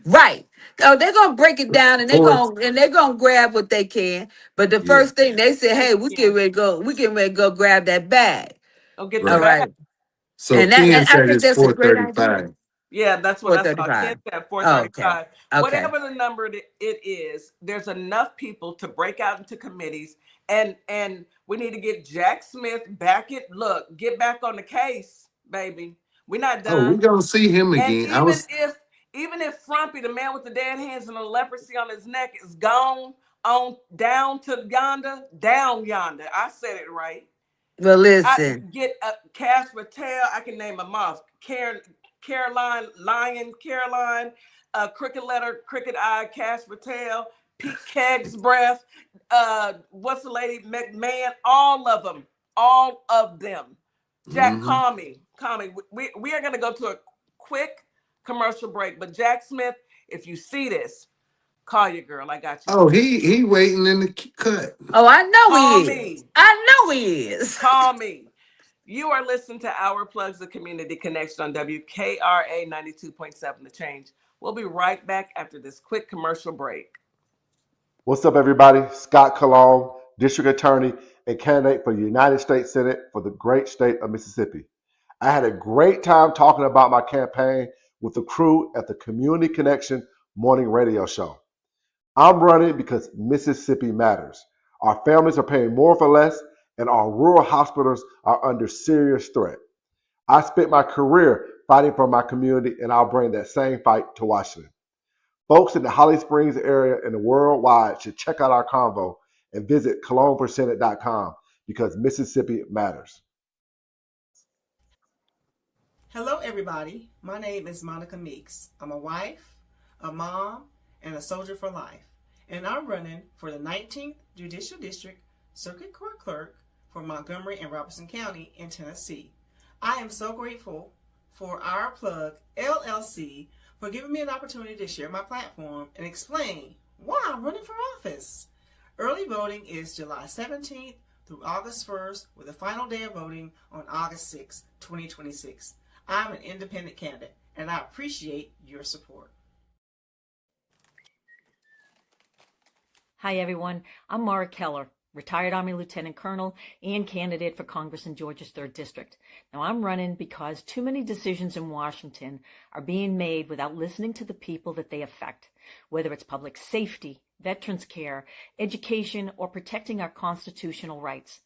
right? Oh, they're gonna break it down, and Fourth. they're gonna grab what they can. But the Yeah. first thing they say, Thank hey, you, we Ken. get ready to go grab that bag. Go get the All Right. bag. right, So and that Ken and I said think it's that's a great idea. 4:35. Yeah, that's what Four I saw. Ken 35. said Oh, okay, 435. okay. Whatever the number it is, there's enough people to break out into committees, and we need to get Jack Smith back. Get back on the case, baby. We're not Oh, we done. gonna see him And again. I was. even if Frumpy, the man with the dead hands and the leprosy on his neck, is gone on down yonder. I said it right. Well, I listen. get a Cash Patel. I can name a moth. Caroline, Crooked Letter, Crooked Eye, Cash Patel, Pete Keg's Breath. What's the lady? McMahon. All of them. All of them. Jack, Mm-hmm. call me. Call me. We are going to go to a quick commercial break. But Jack Smith, if you see this, call your girl. I got you. Oh, he waiting in the cut. Oh, I know Call he is. me. I know he is. Call me. You are listening to Our Plugs, the Community Connection on WKRA 92.7 The Change. We'll be right back after this quick commercial break. What's up, everybody? Scott Cologne, District Attorney and candidate for the United States Senate for the great state of Mississippi. I had a great time talking about my campaign with the crew at the Community Connection morning radio show. I'm running because Mississippi matters. Our families are paying more for less, and our rural hospitals are under serious threat. I spent my career fighting for my community, and I'll bring that same fight to Washington. Folks in the Holly Springs area and the worldwide should check out our convo and visit cologneforsenate.com because Mississippi matters. Hello, everybody. My name is Monica Meeks. I'm a wife, a mom, and a soldier for life. And I'm running for the 19th Judicial District Circuit Court Clerk for Montgomery and Robertson County in Tennessee. I am so grateful for Our Plug LLC for giving me an opportunity to share my platform and explain why I'm running for office. Early voting is July 17th through August 1st, with the final day of voting on August 6, 2026. I'm an independent candidate, and I appreciate your support. Hi, everyone. I'm Mara Keller, retired Army Lieutenant Colonel and candidate for Congress in Georgia's 3rd District. Now, I'm running because too many decisions in Washington are being made without listening to the people that they affect, whether it's public safety, veterans care, education, or protecting our constitutional rights.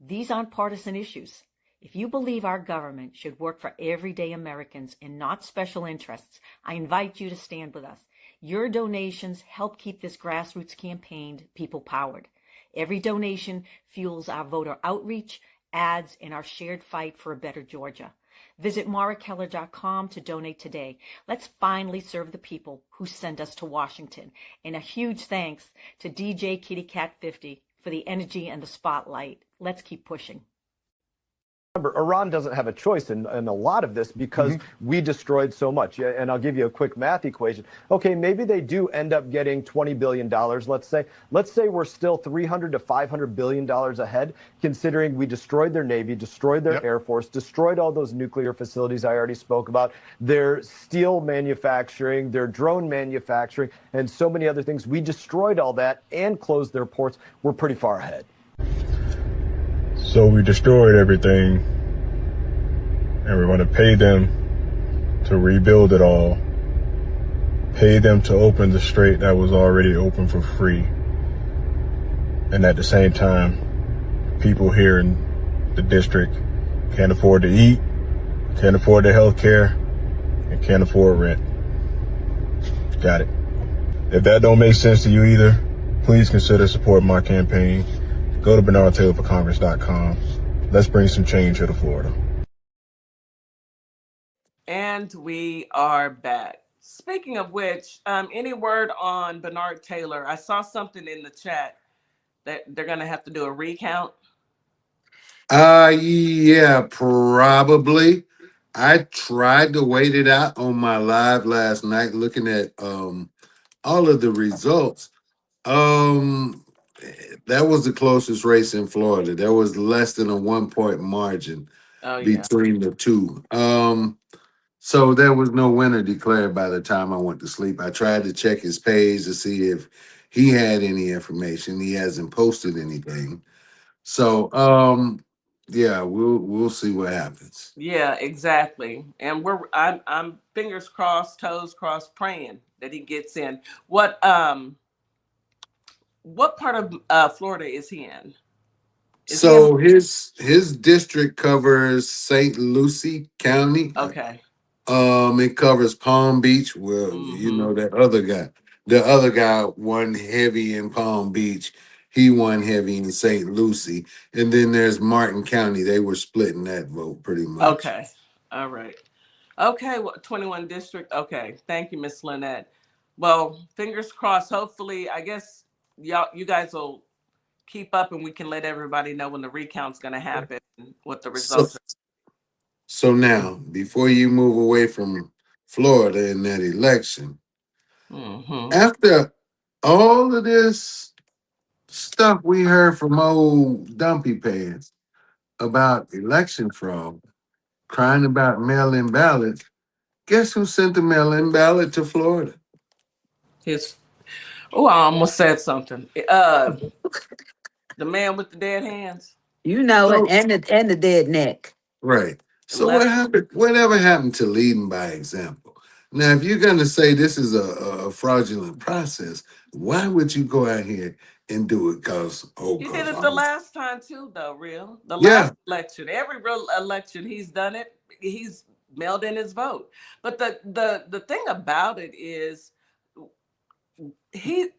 These aren't partisan issues. If you believe our government should work for everyday Americans and not special interests, I invite you to stand with us. Your donations help keep this grassroots campaign people-powered. Every donation fuels our voter outreach, ads, and our shared fight for a better Georgia. Visit marakeller.com to donate today. Let's finally serve the people who sent us to Washington. And a huge thanks to DeeJay Kitty Cat 50 for the energy and the spotlight. Let's keep pushing. Remember, Iran doesn't have a choice in a lot of this because we destroyed so much. And I'll give you a quick math equation. Okay, maybe they do end up getting $20 billion, let's say. Let's say we're still $300 to $500 billion ahead, considering we destroyed their Navy, destroyed their Air Force, destroyed all those nuclear facilities I already spoke about, their steel manufacturing, their drone manufacturing, and so many other things. We destroyed all that and closed their ports. We're pretty far ahead. So we destroyed everything, and we're going to pay them to rebuild it all, pay them to open the strait that was already open for free. And at the same time, people here in the district can't afford to eat, can't afford their health care, and can't afford rent. Got it. If that don't make sense to you either, please consider supporting my campaign. Go to BernardTaylorForCongress.com. Let's bring some change here to Florida. And we are back. Speaking of which, any word on Bernard Taylor? I saw something in the chat that they're going to have to do a recount. Yeah, probably. I tried to wait it out on my live last night, looking at all of the results. Um, that was the closest race in Florida. There was less than a 1 point margin Oh yeah. between the two. So there was no winner declared by the time I went to sleep. I tried to check his page to see if he had any information. He hasn't posted anything. So yeah, we'll see what happens. Yeah, exactly. And I'm fingers crossed, toes crossed, praying that he gets in. What part of Florida is he in? Is he in? So his district covers St. Lucie County. Okay. It covers Palm Beach. Well, you Mm-hmm. know that other guy. The other guy won heavy in Palm Beach. He won heavy in St. Lucie. And then there's Martin County. They were splitting that vote pretty much. Okay. All right. Okay. 21 district. Okay. Thank you, Miss Lynette. Well, fingers crossed. Hopefully, I guess you guys will keep up and we can let everybody know when the recount's going to happen, what the So results are. so now, before you move away from Florida in that election, Mm-hmm. after all of this stuff we heard from old Dumpy Pants about election fraud, crying about mail-in ballots, guess who sent the mail-in ballot to Florida? His, oh, I almost said something. The man with the dead hands. You know it, So and the dead neck. right. The So what left. happened? Whatever happened to leading by example? Now, if you're gonna say this is a fraudulent process, why would you go out here and do it? He did Cause it the last time too, though. Real the yeah. last election, every real election he's done it. He's mailed in his vote. But the thing about it is he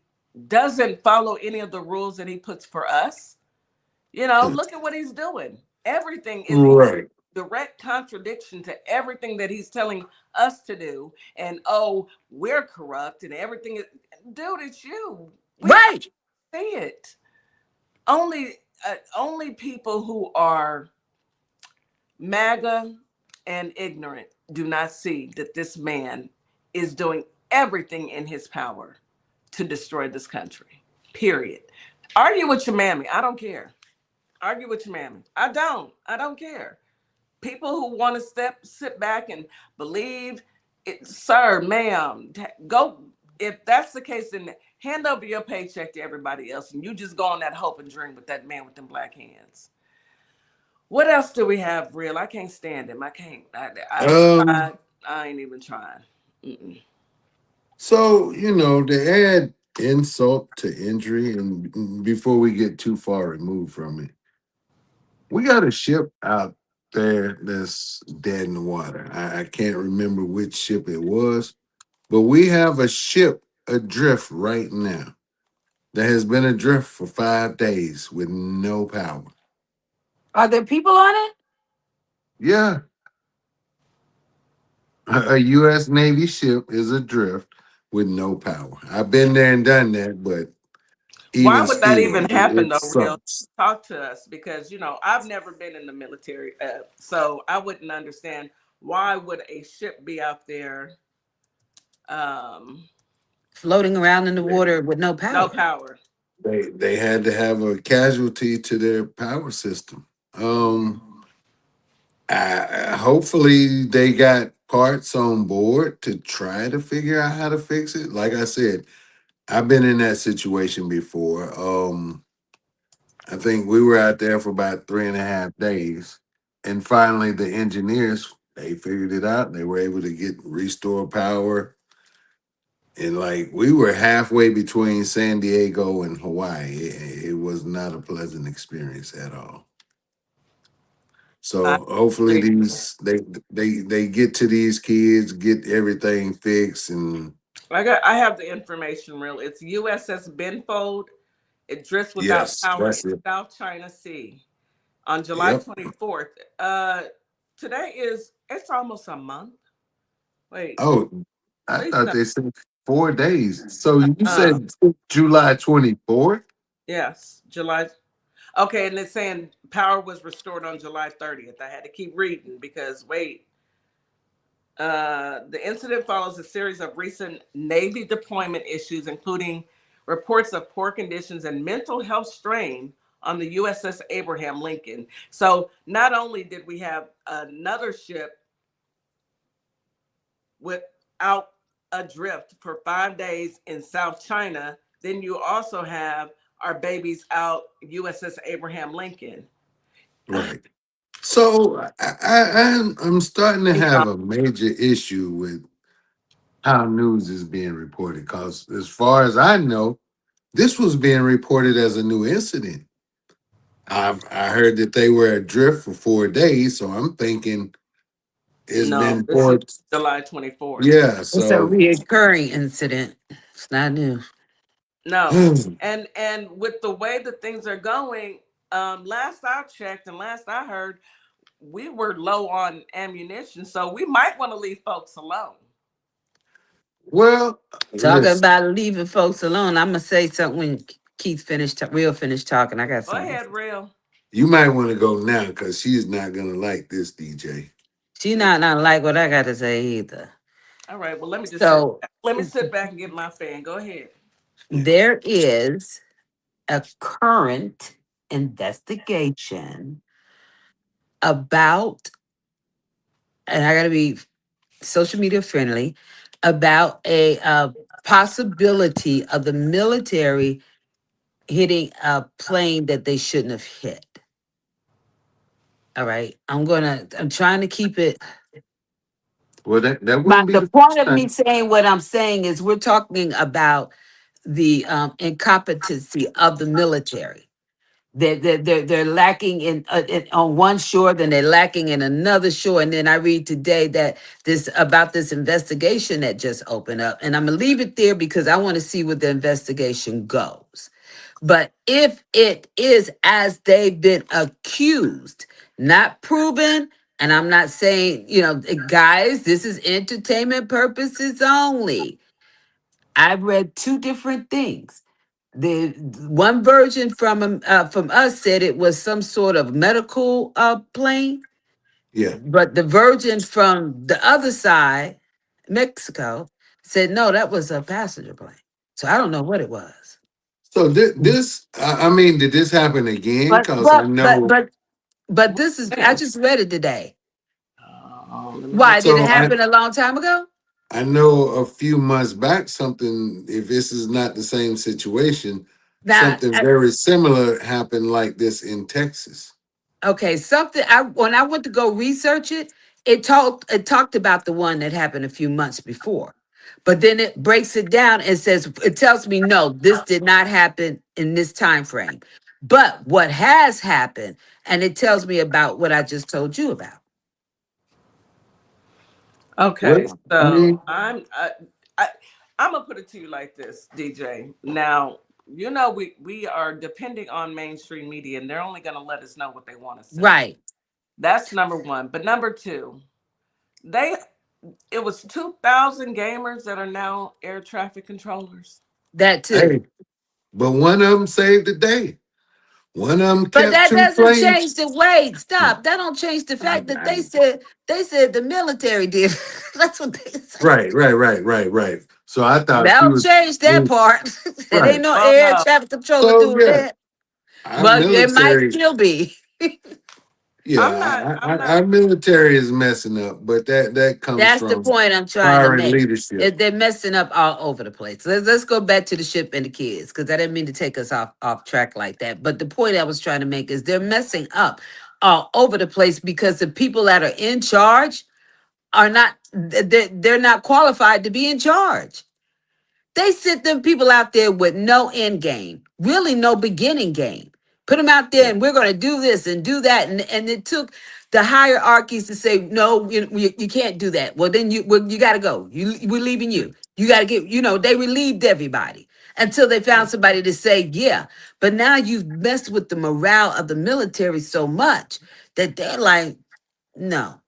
doesn't follow any of the rules that he puts for us. You know, look at what he's doing. Everything is he's Right. direct contradiction to everything that he's telling us to do. And oh, we're corrupt and everything is, dude, it's you. We Right. see it. Only people who are MAGA and ignorant do not see that this man is doing everything in his power to destroy this country. Period. Argue with your mammy. I don't care. Argue with your mammy. I don't care. People who want to sit back and believe it, sir, ma'am, go. If that's the case, then hand over your paycheck to everybody else, and you just go on that hope and dream with that man with them black hands. What else do we have, real? I can't stand him. I can't. I've Um. tried. I ain't even trying. Mm-mm. So to add insult to injury, and before we get too far removed from it, we got a ship out there that's dead in the water. I can't remember which ship it was, but we have a ship adrift right now that has been adrift for 5 days with no power. Are there people on it? Yeah, a U.S. Navy ship is adrift with no power. I've been there and done that, but Why even would that still, even happen, it though, real? sucks. Talk to us because, I've never been in the military. So I wouldn't understand why would a ship be out there, um, Floating around in the with water with no no power. power. They had to have a casualty to their power system. Hopefully they got parts on board to try to figure out how to fix it. Like I said, I've been in that situation before. I think we were out there for about 3.5 days, and finally the engineers they figured it out. They were able to get restore power, and like we were halfway between San Diego and Hawaii. It was not a pleasant experience at all. I So hopefully agree. they get to these kids, get everything fixed, and I have the information, real. It's USS Benfold. It drifts without yes, power in that's it. South China Sea on July Yep. 24th. Today it's almost a month. Wait, Oh, I please thought no. they said 4 days. So you Uh, said July 24th? yes, July. Okay, and it's saying power was restored on July 30th. I had to keep reading because wait. The incident follows a series of recent Navy deployment issues, including reports of poor conditions and mental health strain on the USS Abraham Lincoln. So not only did we have another ship without adrift for 5 days in South China, then you also have our babies out USS Abraham Lincoln. Right. So I'm starting to have a major issue with how news is being reported, because as far as I know, this was being reported as a new incident. I heard that they were adrift for 4 days, so I'm thinking it's No, been this is 4. July 24th. Yeah, It's a so reoccurring incident. It's not new. No, and with the way that things are going, last I checked and last I heard, we were low on ammunition, so we might want to leave folks alone. well, Talking listen, about leaving folks alone, I'm gonna say something when Keith finished. Real finished talking. I got Go something. ahead, Real. you might want to go now because she's not gonna like this, DJ. She not like what I got to say either. All right, well, let me just So sit back and get my fan. Go ahead. there is a current investigation about, and I got to be social media friendly, about a possibility of the military hitting a plane that they shouldn't have hit. All right, I'm trying to keep it. Well, that wouldn't be The the point first of me time. saying what I'm saying is we're talking about the incompetency of the military. They're lacking on one shore, then they're lacking in another shore. And then I read today that this investigation that just opened up, and I'm gonna leave it there because I want to see where the investigation goes. But if it is as they've been accused, not proven, and I'm not saying, guys, this is entertainment purposes only. I've read two different things. The one version from us said it was some sort of medical plane, Yeah. but the version from the other side, Mexico, said no, that was a passenger plane. So I don't know what it was. So this, I mean, did this happen again? But Because I but but know. but but this is I just read it today. Let me look. Why did it So happen a long time ago? I know a few months back something. If this is not the same situation, Now, something very similar happened like this in Texas. okay, something I when I went to go research it, it talked about the one that happened a few months before. But then it breaks it down and says it tells me no, this did not happen in this time frame. But what has happened, and it tells me about what I just told you about. Okay, Well, I so mean, I'm gonna put it to you like this, DJ. Now, we are depending on mainstream media, and they're only gonna let us know what they want to say. Right. That's number one. But number two, it was 2,000 gamers that are now air traffic controllers. That too. hey, but one of them saved the day. One of them But kept that two doesn't change planes. the weight. Stop. That don't change the fact that they said the military did. That's what they said. Right. So I thought That she don't was change that part. It ain't right. no Oh air no. traffic controller So doing yeah, that. our But it might military. still be. I'm not Yeah, I'm not our military is messing up, but that comes That's the from point I'm trying to foreign make. leadership. They're messing up all over the place. Let's go back to the ship and the kids because I didn't mean to take us off track like that. But the point I was trying to make is they're messing up all over the place because the people that are in charge are not they're not qualified to be in charge. They sent them people out there with no end game, really no beginning game. Put them out there and we're going to do this and do that. And it took the hierarchies to say, no, you can't do that. Well, then you got to go. We're leaving you. You got to get, they relieved everybody until they found somebody to say, yeah. But now you've messed with the morale of the military so much that they're like, no.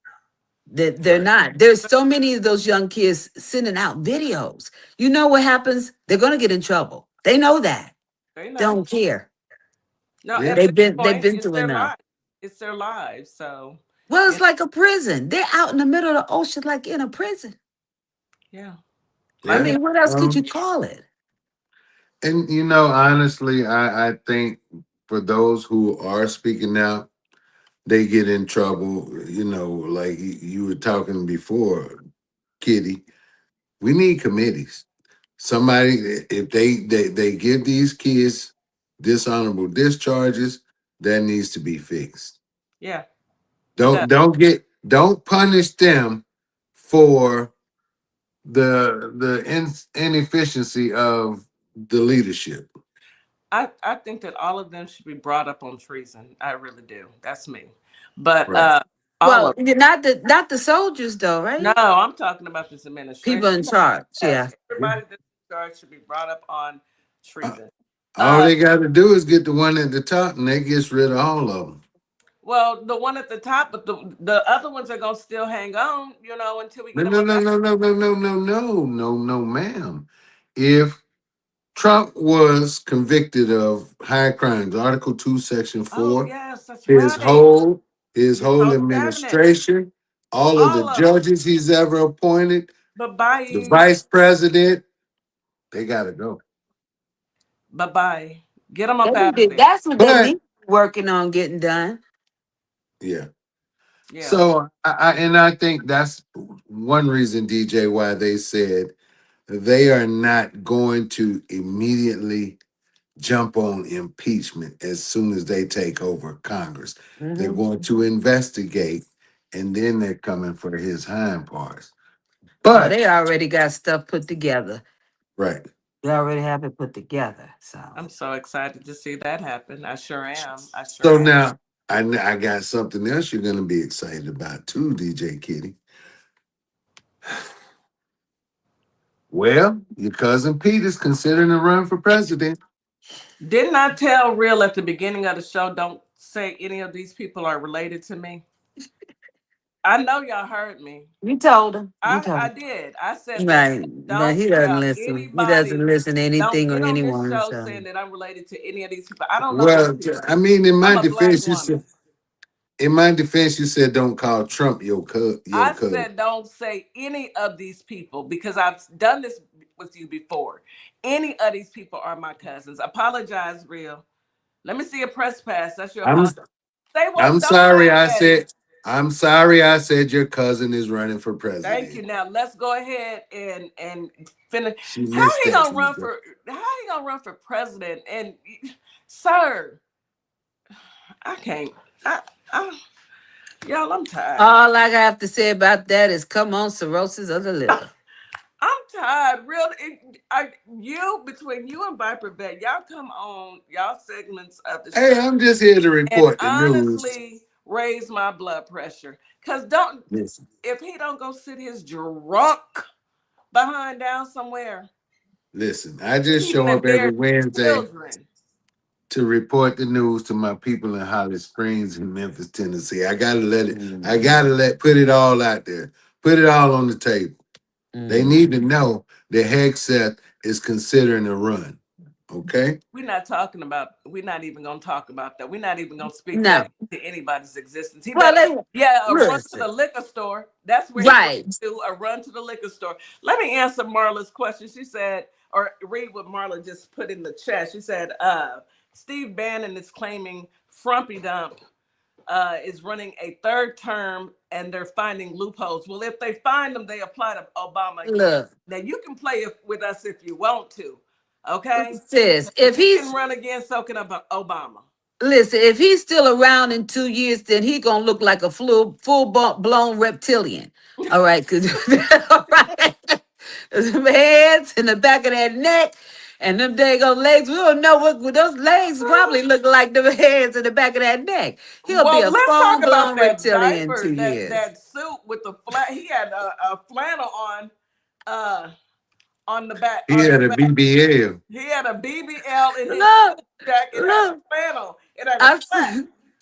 They're Right. not. There's so many of those young kids sending out videos. You know what happens? They're gonna get in trouble. They know that. they know. Don't care. No, Yeah. at this They've point, been it's through their enough. lives. It's their lives. So Well, it's like a prison. They're out in the middle of the ocean, like in a prison. Yeah. I Yeah. mean, what else could you call it? And honestly, I think for those who are speaking out, they get in trouble. Like you were talking before, Kitty. We need committees. Somebody, if they give these kids dishonorable discharges, that needs to be fixed. Yeah. It does. Don't punish them for the inefficiency of the leadership. I think that all of them should be brought up on treason. I really do. That's me. But Right. all Well, of not the soldiers though, no, right? I'm talking about this People administration. in charge. Yes, Yeah. everybody that's in charge should be brought up on treason. All Uh, they got to do is get the one at the top, and they gets rid of all of them. well, the one at the top, but the other ones are gonna still hang on, until we No, get them no, up no, out. no, no, no, no, no, no, no, no, ma'am. If Trump was convicted of high crimes, Article 2, Section Oh 4, yes, that's his right. whole his His whole whole cabinet, administration, all of the all of them. judges he's ever appointed, But the bye, vice president, they gotta go. bye bye. Get them up out of there. That's what they But need working on getting done. yeah. Yeah. So I think that's one reason, DJ, why they said they are not going to immediately jump on impeachment as soon as they take over Congress. They're Hmm. going to investigate, and then they're coming for his hind parts. Oh, But they already got stuff put together. right. They already have it put together. So I'm so excited to see that happen. I sure am. I sure So am. now I got something else you're going to be excited about too, DJ Kitty. Well, your cousin Pete is considering to run for president. Didn't I tell Real at the beginning of the show, don't say any of these people are related to me? I know y'all heard me. you told him. You I told did. I said him. that. Right. But Don't he doesn't tell listen. He doesn't anybody. listen to Don't anything or get on this anyone. show So saying that I'm related to any of these people. I don't know these Well, people. I mean, I'm a black woman. you said don't call Trump your I cousin. said don't say any of these people because I've done this with you before. Any of these people are my cousins. Apologize, Real. Let me see a press pass. That's your I'm apology. Say I'm what? Don't sorry. laugh I at it. said I'm sorry. I said your cousin is running for Thank you. president. Now let's go ahead and finish. She How missed he that. gonna run for? How he gonna run for president? And sir, I can't. I y'all, I'm tired. all I have to say about that is come on, cirrhosis of the liver. I'm tired. Real, between you and viper.vet, y'all come on y'all segments of the Hey, show I'm just here to and report the news. honestly raise my blood pressure. Cause don't Listen, if he don't go sit his drunk behind down somewhere, listen. I just he show can up every bear Wednesday children. to report the news to my people in Holly Springs and Memphis, Tennessee. I gotta let it. I gotta put it all out there. Put it all on the table. They need to know that Hegseth is considering a run. Okay. We're not even gonna talk about that. We're not even gonna speak No. that into anybody's existence. He Well, better, they yeah, a run to listen. the liquor store. That's where he went Right. to, a run to the liquor store. Let me answer Marla's question. She said, or read what Marla just put in the chat. She said, Steve Bannon is claiming Frumpy Dump is running a third term and they're finding loopholes. Well, if they find them, they apply to Obama again. Look, Now you can play with us if you want to, okay? sis, If if he can he's run again, so can Obama. listen, if he's still around in 2 years, then he gonna look like a blown reptilian. All right, cause all right, them heads in the back of that neck and them daggone legs. We don't know what those legs probably look like. Them heads in the back of that neck. He'll be Well, a let's full talk about blown that reptilian in diaper, 2 years. that suit with the flat. He had a flannel on the back. He had a BBL. He had a BBL in his Look, jacket. Had a look. flannel. It had I, a flat.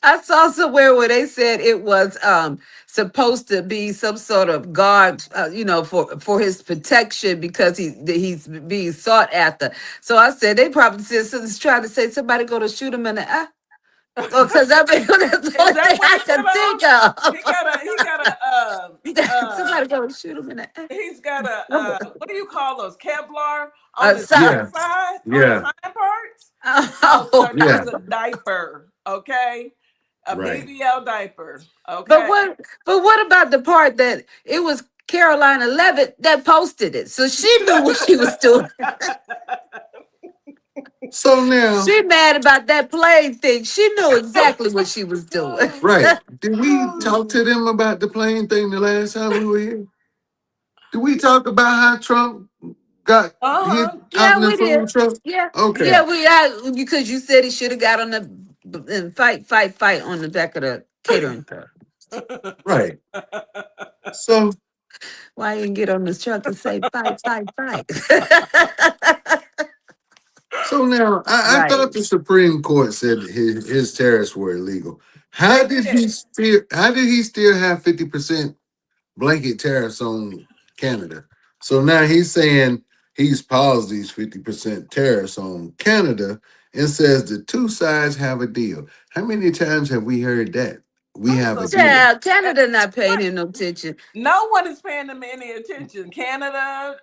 I saw somewhere where they said it was supposed to be some sort of guard, for his protection because he's being sought after. So I said they probably said something's trying to say somebody going to shoot him in the eye. Because I mean, that's the Is only that thing what I he can put on? think of. He got Somebody go shoot him in the ass. he's got what do you call those? Kevlar on his So, Yeah, backside, on his yeah, hind parts? No, oh, sir, that yeah. is a diaper, okay? A Right. BBL diaper, but okay? what about the part that it was Carolina Levitt that posted it? So she knew what she was doing. So now, She mad about that plane thing. She knew exactly what she was doing. right? Did we talk to them about the plane thing the last time we were here? Did we talk about how Trump got hit out Yeah, in the we did. food truck? Yeah, Okay. yeah, because you said he should have got on the and fight on the back of the catering truck. Right. So Why you didn't get on this truck and say fight? so now I Right. thought the Supreme Court said that his tariffs were illegal. They How did did. he still have 50% blanket tariffs on Canada? So now he's saying he's paused these 50% tariffs on Canada and says the two sides have a deal. How many times have we heard that? We I'm have so a deal. Yeah, and Canada not paying what? him no attention. No one is paying them any attention. Canada,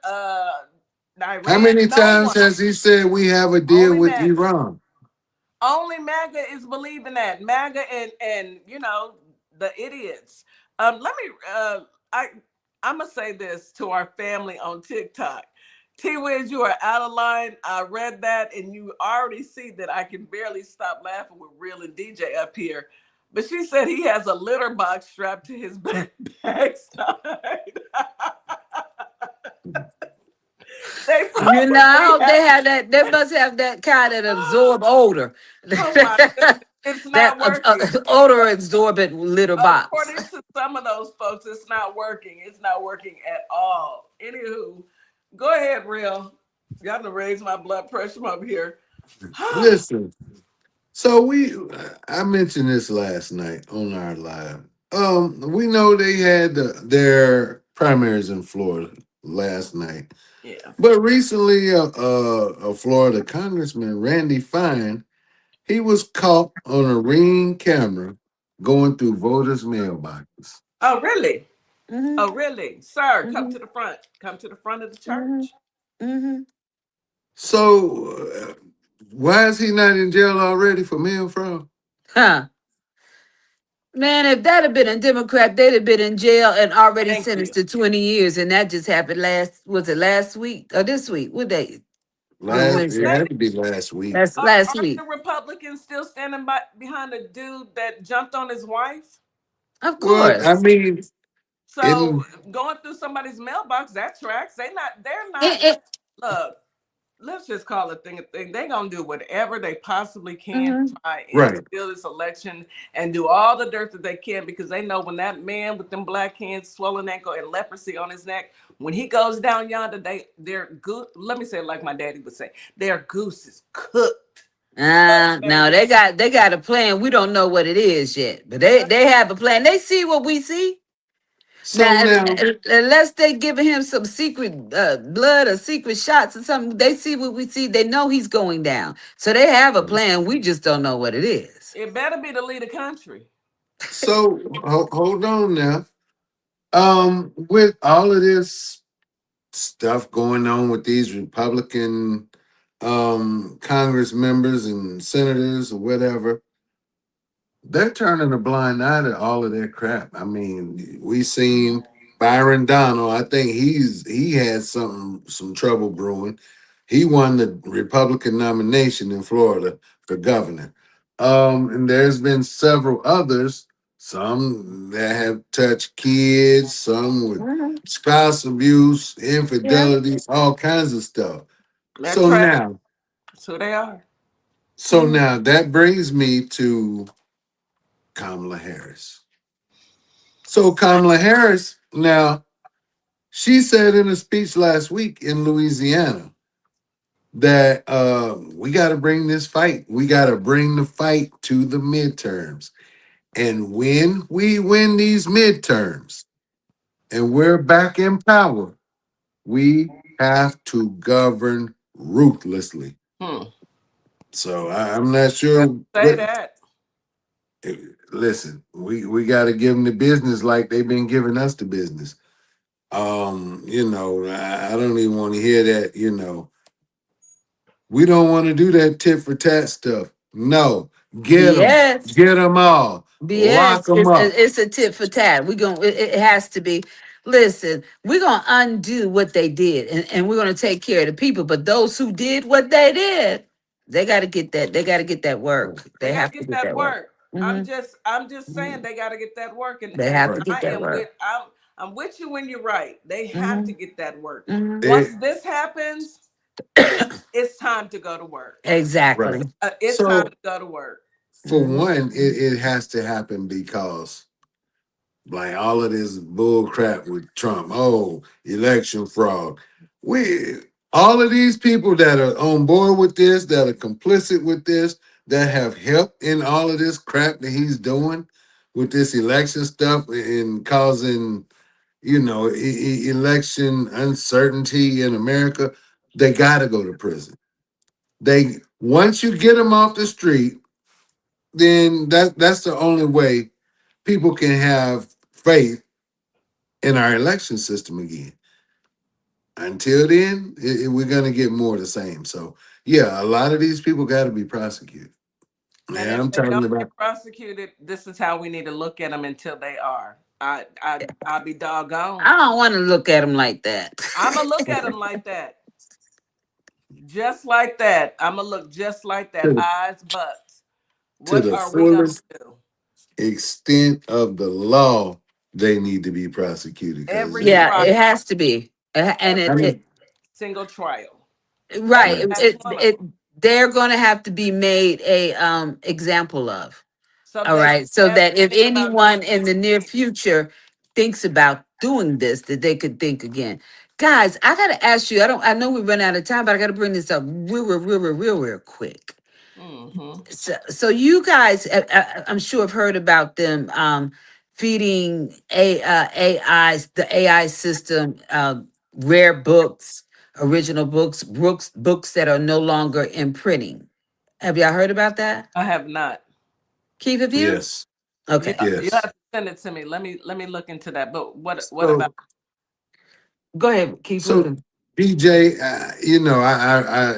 How Iran, many no times one. has he said we have a deal Only with MAGA. Iran? Only MAGA is believing that. MAGA and the idiots. Let me I I'm gonna say this to our family on TikTok. T Wiz, you are out of line. I read that, and you already see that I can barely stop laughing with Real and DJ up here. But she said he has a litter box strapped to his backside. They You probably know, they have. have that. They must have that kind that absorb odor. Oh my goodness, it's That not working. odor absorbent litter box. According to some of those folks, it's not working. It's not working at all. Anywho, go ahead, Real. Got to raise my blood pressure over here. Listen, so I mentioned this last night on our live. We know they had their primaries in Florida last night, Yeah. but recently, a Florida congressman, Randy Fine, he was caught on a Ring camera going through voters' mailboxes. Oh, really? Mm-hmm. Oh, really? Sir, come Mm-hmm. to the front. Come to the front of the Mm-hmm. church. Mm-hmm. So, why is he not in jail already for mail fraud? Huh. Man, if that had been a Democrat, they'd have been in jail and already Thank you. sentenced to 20 years. And that just happened was it last week or this week? What day? When It Wednesday? had to be last week. That's last Are the week. Republicans still standing behind the dude that jumped on his wife? Of Well, I course. mean, So in going through somebody's mailbox, that tracks. They're not, It, look, let's just call it thing a thing. They're gonna do whatever they possibly can mhm. to try and right. steal this election and do all the dirt that they can, because they know when that man with them black hands, swollen ankle, and leprosy on his neck, when he goes down yonder, they're good. Let me say it like my daddy would say, their goose is cooked. Cooked, No, baby. they got a plan. We don't know what it is yet, but they have a plan. They see what we see. So Now, now, unless they giving him some secret blood or secret shots or something, they see what we see. They know he's going down, so they have a plan. We just don't know what it is. It better be to lead a country. hold on now. With all of this stuff going on with these Republican Congress members and senators or whatever, they're turning a blind eye to all of that crap. I mean, we seen Byron Donald. I think he had some trouble brewing. He won the Republican nomination in Florida for governor. And there's been several others, some that have touched kids, some with Mhm. spouse abuse, Yeah. infidelity, all kinds of stuff. That So track. now, That's who they are. so now that brings me to Kamala Harris. So Kamala Harris, now she said in a speech last week in Louisiana that we got to bring this fight. We got to bring the fight to the midterms. And when we win these midterms and we're back in power, we have to govern ruthlessly. Hmm. So I'm not sure Say that. Listen, we got to give them the business like they've been giving us the business. I don't even want to hear that. We don't want to do that tit for tat stuff. No, BS. get them all, lock BS. them up. It's a tit for tat. It has to be. Listen, we're gonna undo what they did, and we're gonna take care of the people. But those who did what they did, they got to get that. They got to get that work. They They got to have to get get that that work. work. Hmm. I'm just saying they got to get that work, and They and have to get I that am work. I'm with you when you're right. They have Hmm. to get that work. Hmm. Once this happens, it's time to go to work. Right. Exactly. It's time So to go to work. for Hmm. one, it has to happen because like all of this bull crap with Trump. Oh, election fraud. We all of these people that are on board with this, that are complicit with this, that have helped in all of this crap that he's doing with this election stuff and causing, election uncertainty in America, they got to go to prison. They once you get them off the street, then that's the only way people can have faith in our election system again. Until then, we're going to get more of the same. So, yeah, a lot of these people got to be prosecuted. And Yeah, if I'm they talking don't get about prosecuted, this is how we need to look at them until they are. I'll be I doggone. don't want to look at them like that. I'm gonna look at them like that, just like that. I'm gonna look just like that. to, Eyes, butts. to What the are we gonna fullest do? extent of the law, they need to be prosecuted because, Every Yeah, trial, it has to be. And I every mean, single trial, right. every right. last one of them, They're going to have to be made a example of. so All they right. So never that if think about doing anyone in the near future thinks about doing this, that they could think again. Guys, I got to ask you. I know we run out of time, but I got to bring this up real quick. it. Mm-hmm. So you guys, I'm sure have heard about them feeding AIs, the AI system, rare books, original books that are no longer in printing. Have y'all heard about that? I have not. Keith, have you? Yes. You Okay, you have Yes. to send it to me. Let me look into that. But what about? So, go ahead, Keith. so Listen. DJ,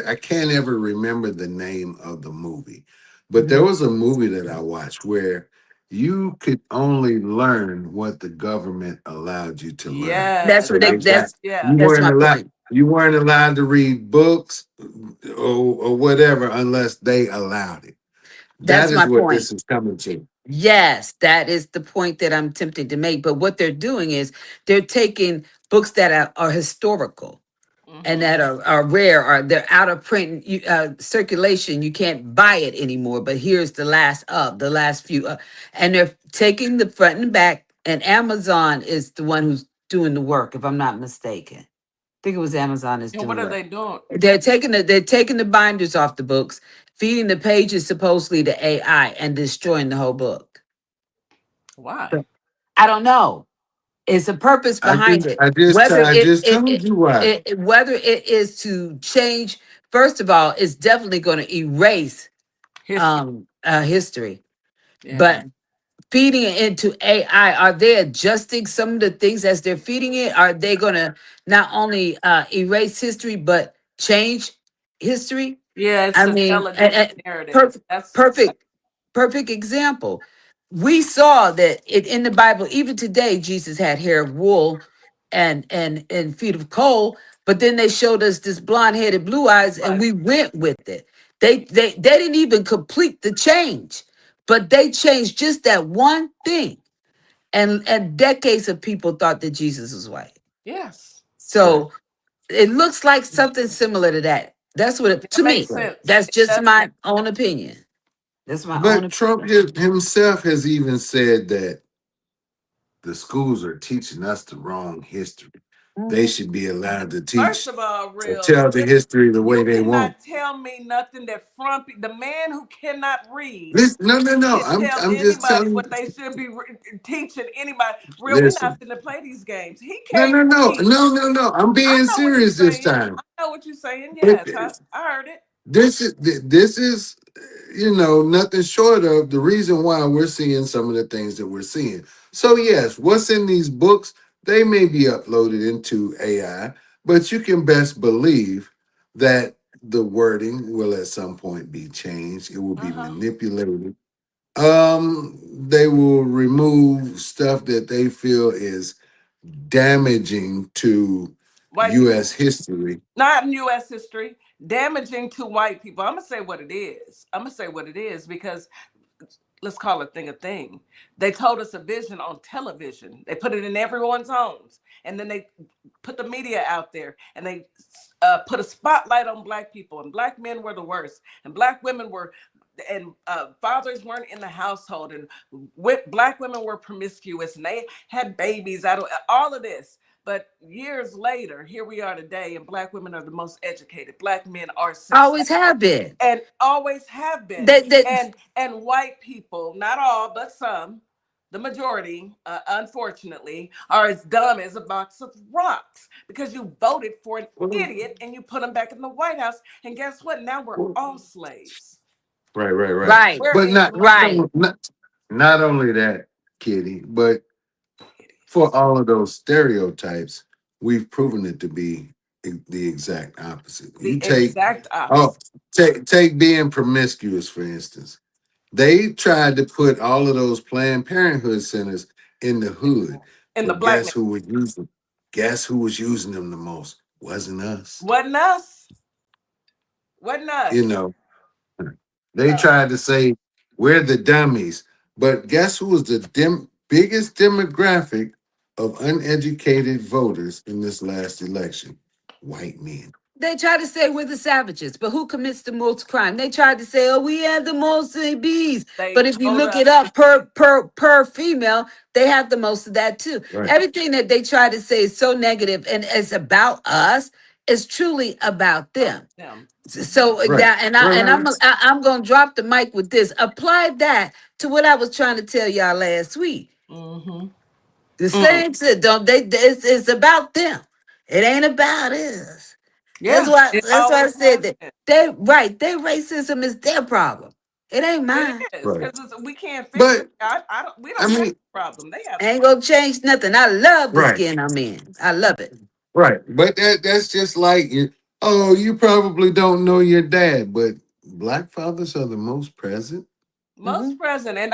I can't ever remember the name of the movie, but there Mhm. was a movie that I watched where you could only learn what the government allowed you to learn. That's Yes, what So they. they got yeah. you That's weren't my allowed point. you weren't allowed to read books or whatever unless they allowed it. That That's is my what point. this is coming to. Yes, that is the point that I'm tempted to make. But what they're doing is they're taking books that are historical and Mm-hmm. that are rare, or they're out of print circulation. You can't buy it anymore. But here's the last few, and they're taking the front and back. And Amazon is the one who's doing the work, if I'm not mistaken. I think it was Amazon is And doing what the are work. they doing? They're taking the binders off the books, feeding the pages supposedly to AI, and destroying the whole book. Why? I don't know. It's a purpose behind it. I just told you why. Whether it is to change, first of all, it's definitely going to erase History. history. Yeah. But feeding it into AI, are they adjusting some of the things as they're feeding it? Are they going to not only erase history but change history? Yeah, it's I to tell mean, a different narrative. perfect, That's perfect example. We saw that in the Bible, even today, Jesus had hair of wool and feet of coal. But then they showed us this blonde-headed, blue eyes, and right. we went with it. They didn't even complete the change, but they changed just that one thing, and decades of people thought that Jesus was white. Yes. Right. So it looks like something similar to that. That's what That to makes me. Right. sense. That's It just does make my own opinion. That's my own But Trump opinion. himself has even said that the schools are teaching us the wrong history. They Mhm. should be allowed to First teach of all, or real, tell the history the way you they want. cannot tell me nothing that Frumpy, the man who cannot read, Listen, no. can tell I'm just anybody telling you. what they should be teaching anybody. Real, we're not Listen, going to play these games. He can't read. no. I'm I being know what you're serious this saying. time. I know what you're saying. But Yes, I heard it. this is nothing short of the reason why we're seeing some of the things that we're seeing. So yes, what's in these books, they may be uploaded into AI, but you can best believe that the wording will at some point be changed. It will be manipulated. They will remove stuff that they feel is damaging to White people, US history. not in U.S. history, damaging to white people. I'm gonna say what it is. I'm gonna say what it is because let's call a thing a thing. They told us a vision on television. They put it in everyone's homes, and then they put the media out there, and they put a spotlight on black people, and black men were the worst, and black women were, and fathers weren't in the household, and black women were promiscuous, and they had babies out of all of this. But years later, here we are today, and black women are the most educated. Black men are Always successful have been. and always have been. They And white people, not all, but some, the majority, unfortunately, are as dumb as a box of rocks because you voted for an idiot and you put him back in the White House. And guess what? Now we're all slaves. Right. right, We're But not right. enslaved. not only that, Kitty, but for all of those stereotypes, we've proven it to be the exact opposite. The You take exact oh, opposite. take being promiscuous, for instance. They tried to put all of those Planned Parenthood centers in the hood, In the but black guess man. who was using them? Guess who was using them the most? Wasn't us. Wasn't us. Wasn't You us. know, they tried to say we're the dummies, but guess who was the biggest demographic of uneducated voters in this last election? White men. They try to say we're the savages, but who commits the most crime? They tried to say, oh, we have the most ABs. They But if you told look us. it up per female, they have the most of that too. Right. Everything that they try to say is so negative and it's about us. It's truly about them. Them. So Right. that Right. I'm gonna drop the mic with this. Apply that to what I was trying to tell y'all last week. Mm-hmm. The same shit, don't they? It's about them. It ain't about us. That's Yeah, why. it That's why I always said has that. been. Their racism is their problem. It ain't It mine. is Right. because we can't fix it. But I don't. We I don't have mean, a problem. They have the Ain't problem. gonna change nothing. I love the right. skin I'm in. I love it. Right. But that's just like oh, you probably don't know your dad, but black fathers are the most present. Most Hmm. present, and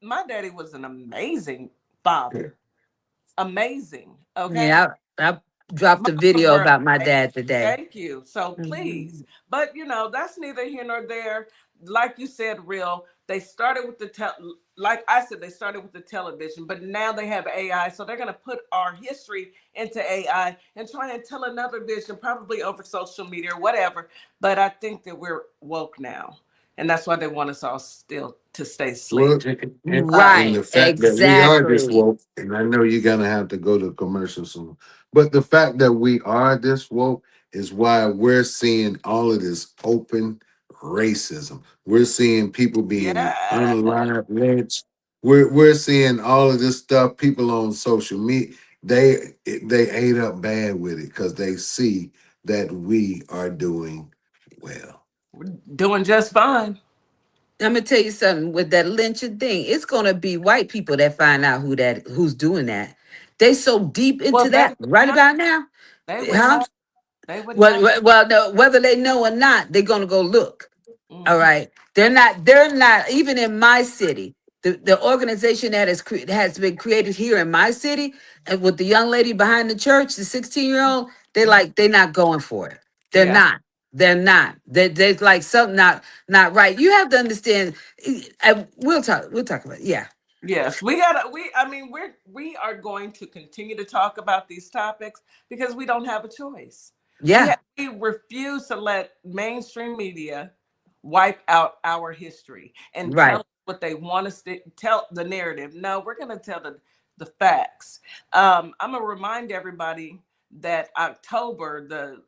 my daddy was an amazing father. Amazing. Okay. Yeah, I dropped a Mine video were about my amazing. dad today. Thank you. So please, Mhm. but that's neither here nor there. Like you said, real. They started with like I said, they started with the television, but now they have AI, so they're gonna put our history into AI and try and tell another vision, probably over social media or whatever. But I think that we're woke now, and that's why they want us all still to stay Well, slaves. and Right, the fact that we are this exactly. woke, and I know you're gonna have to go to commercial soon, but the fact that we are this woke is why we're seeing all of this open racism. We're seeing people being Yeah. unalive lynched. We're seeing all of this stuff. People on social media, they ate up bad with it because they see that we are doing well. We're doing just fine. I'm gonna tell you something with that lynching thing. It's gonna be white people that find out who's doing that. They so deep Well, into they that would right know. about now, They would huh? know. They would know. No, whether they know or not, they're gonna go look. All Hmm. right, they're not even in my city. The organization that has been created here in my city, and with the young lady behind the church, the 16-year-old, they're not going for it. They're Yeah. not. They're not. They're like something not right. You have to understand. We'll talk. We'll talk about it. Yeah. Yes, we gotta. I mean, we are going to continue to talk about these topics because we don't have a choice. Yeah. We refuse to let mainstream media wipe out our history and tell Right. us what they want us to tell the narrative. No, we're going to tell the facts. I'm gonna remind everybody that October, the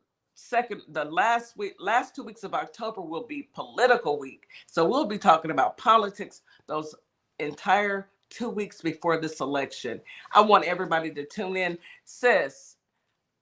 last 2 weeks of October will be political week. So we'll be talking about politics those entire 2 weeks before this election. I want everybody to tune in. Sis,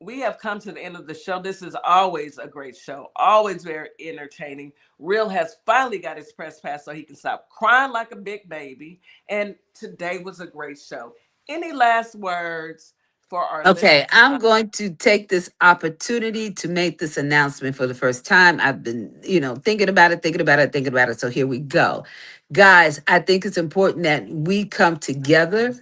we have come to the end of the show. This is always a great show, always very entertaining. Real has finally got his press pass so he can stop crying like a big baby. And today was a great show. Any last words for our Okay, I'm listeners? going to take this opportunity to make this announcement for the first time. I've been, thinking about it. So here we go. Guys, I think it's important that we come together,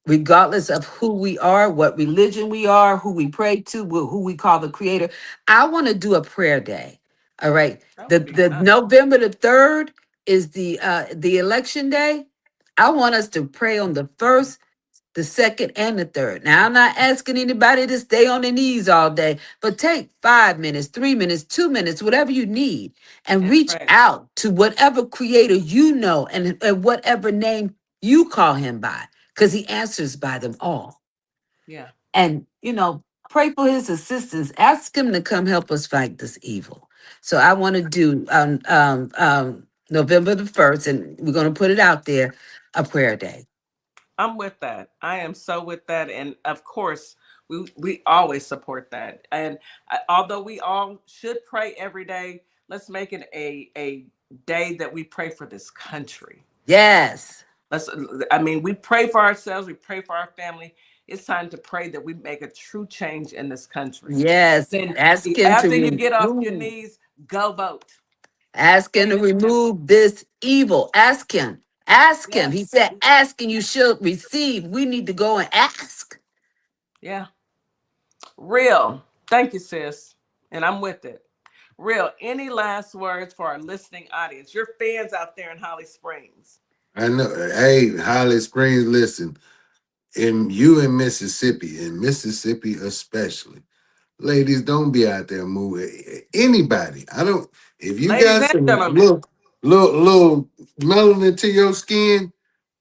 regardless of who we are, what religion we are, who we pray to, who we call the creator. I want to do a prayer day. All right. That The would be the nice. November the 3rd is the election day. I want us to pray on the 1st, the 2nd, and the 3rd. Now, I'm not asking anybody to stay on their knees all day, but take 5 minutes, 3 minutes, 2 minutes, whatever you need, and And reach pray. out to whatever creator you know and whatever name you call him by, because he answers by them all. Yeah. And, pray for his assistance. Ask him to come help us fight this evil. So I want to do November the 1st, and we're going to put it out there, a prayer day. I'm with that. I am so with that. And of course, we always support that. And although we all should pray every day, let's make it a day that we pray for this country. Yes. We pray for ourselves, we pray for our family. It's time to pray that we make a true change in this country. Yes. Then Ask him to after you get off your remove. knees, go vote. Ask him to remove this evil. Ask him. Ask him. He Yes. said, ask and you shall receive. We need to go and ask. Yeah. Real. Thank you, sis. And I'm with it. Real. Any last words for our listening audience, your fans out there in Holly Springs? I know. Hey, Holly Springs, listen. In Mississippi especially, ladies, don't be out there moving. Anybody, if you Ladies got and some gentlemen. little melanin to your skin,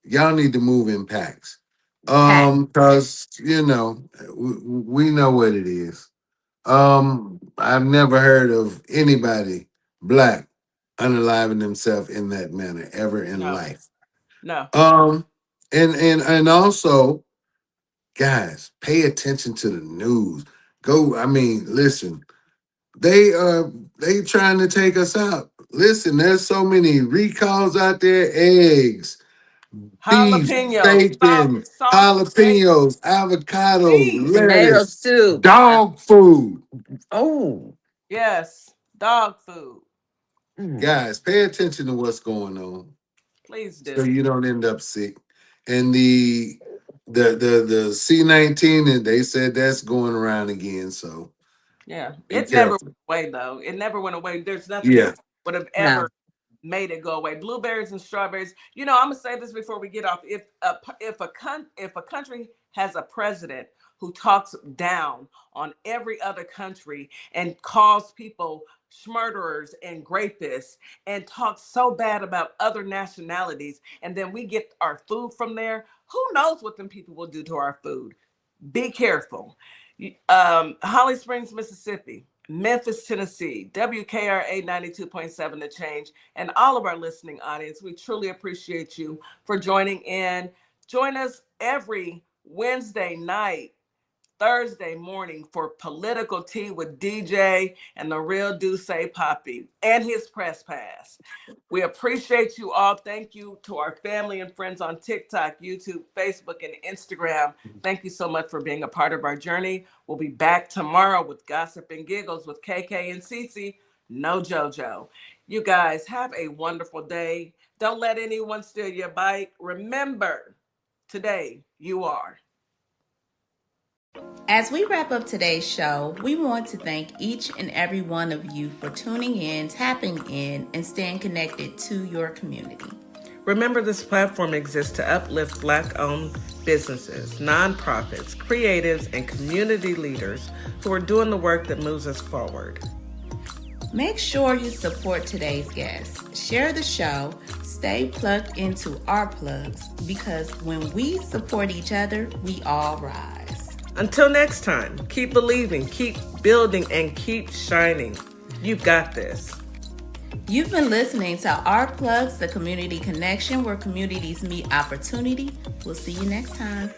y'all need to move in packs. Pack. Because we know what it is. I've never heard of anybody black unaliving themselves in that manner ever in No. life. No. And also, guys, pay attention to the news. Listen, they trying to take us out. Listen, there's so many recalls out there, eggs, beef, Jalapenos, bacon, sausage, bacon, jalapenos, avocados, cheese. Tomato lettuce, soup. dog food. Oh. Yes. Dog food. Guys, pay attention to what's going on Please so do. you don't end up sick. And the C-19, and they said that's going around again. So Yeah. be It never went careful. away, though. It never went away. There's nothing Yeah. that would have No. ever made it go away. Blueberries and strawberries. I'm gonna say this before we get off. If a country has a president who talks down on every other country and calls people murderers and rapists and talks so bad about other nationalities, and then we get our food from there, who knows what them people will do to our food? Be careful. Holly Springs, Mississippi, Memphis, Tennessee, WKRA 92.7 The Change, and all of our listening audience, we truly appreciate you for joining in. Join us every Wednesday night, Thursday morning for Political Tea with DeeJay and TheRealDussePapi and his press pass. We appreciate you all. Thank you to our family and friends on TikTok, YouTube, Facebook, and Instagram. Thank you so much for being a part of our journey. We'll be back tomorrow with Gossip and Giggles with KK and Cece. No JoJo. You guys have a wonderful day. Don't let anyone steal your bike. Remember, today you are. As we wrap up today's show, we want to thank each and every one of you for tuning in, tapping in, and staying connected to your community. Remember, this platform exists to uplift Black-owned businesses, nonprofits, creatives, and community leaders who are doing the work that moves us forward. Make sure you support today's guests. Share the show. Stay plugged into our plugs, because when we support each other, we all rise. Until next time, keep believing, keep building, and keep shining. You've got this. You've been listening to Our Plugs, the community connection where communities meet opportunity. We'll see you next time.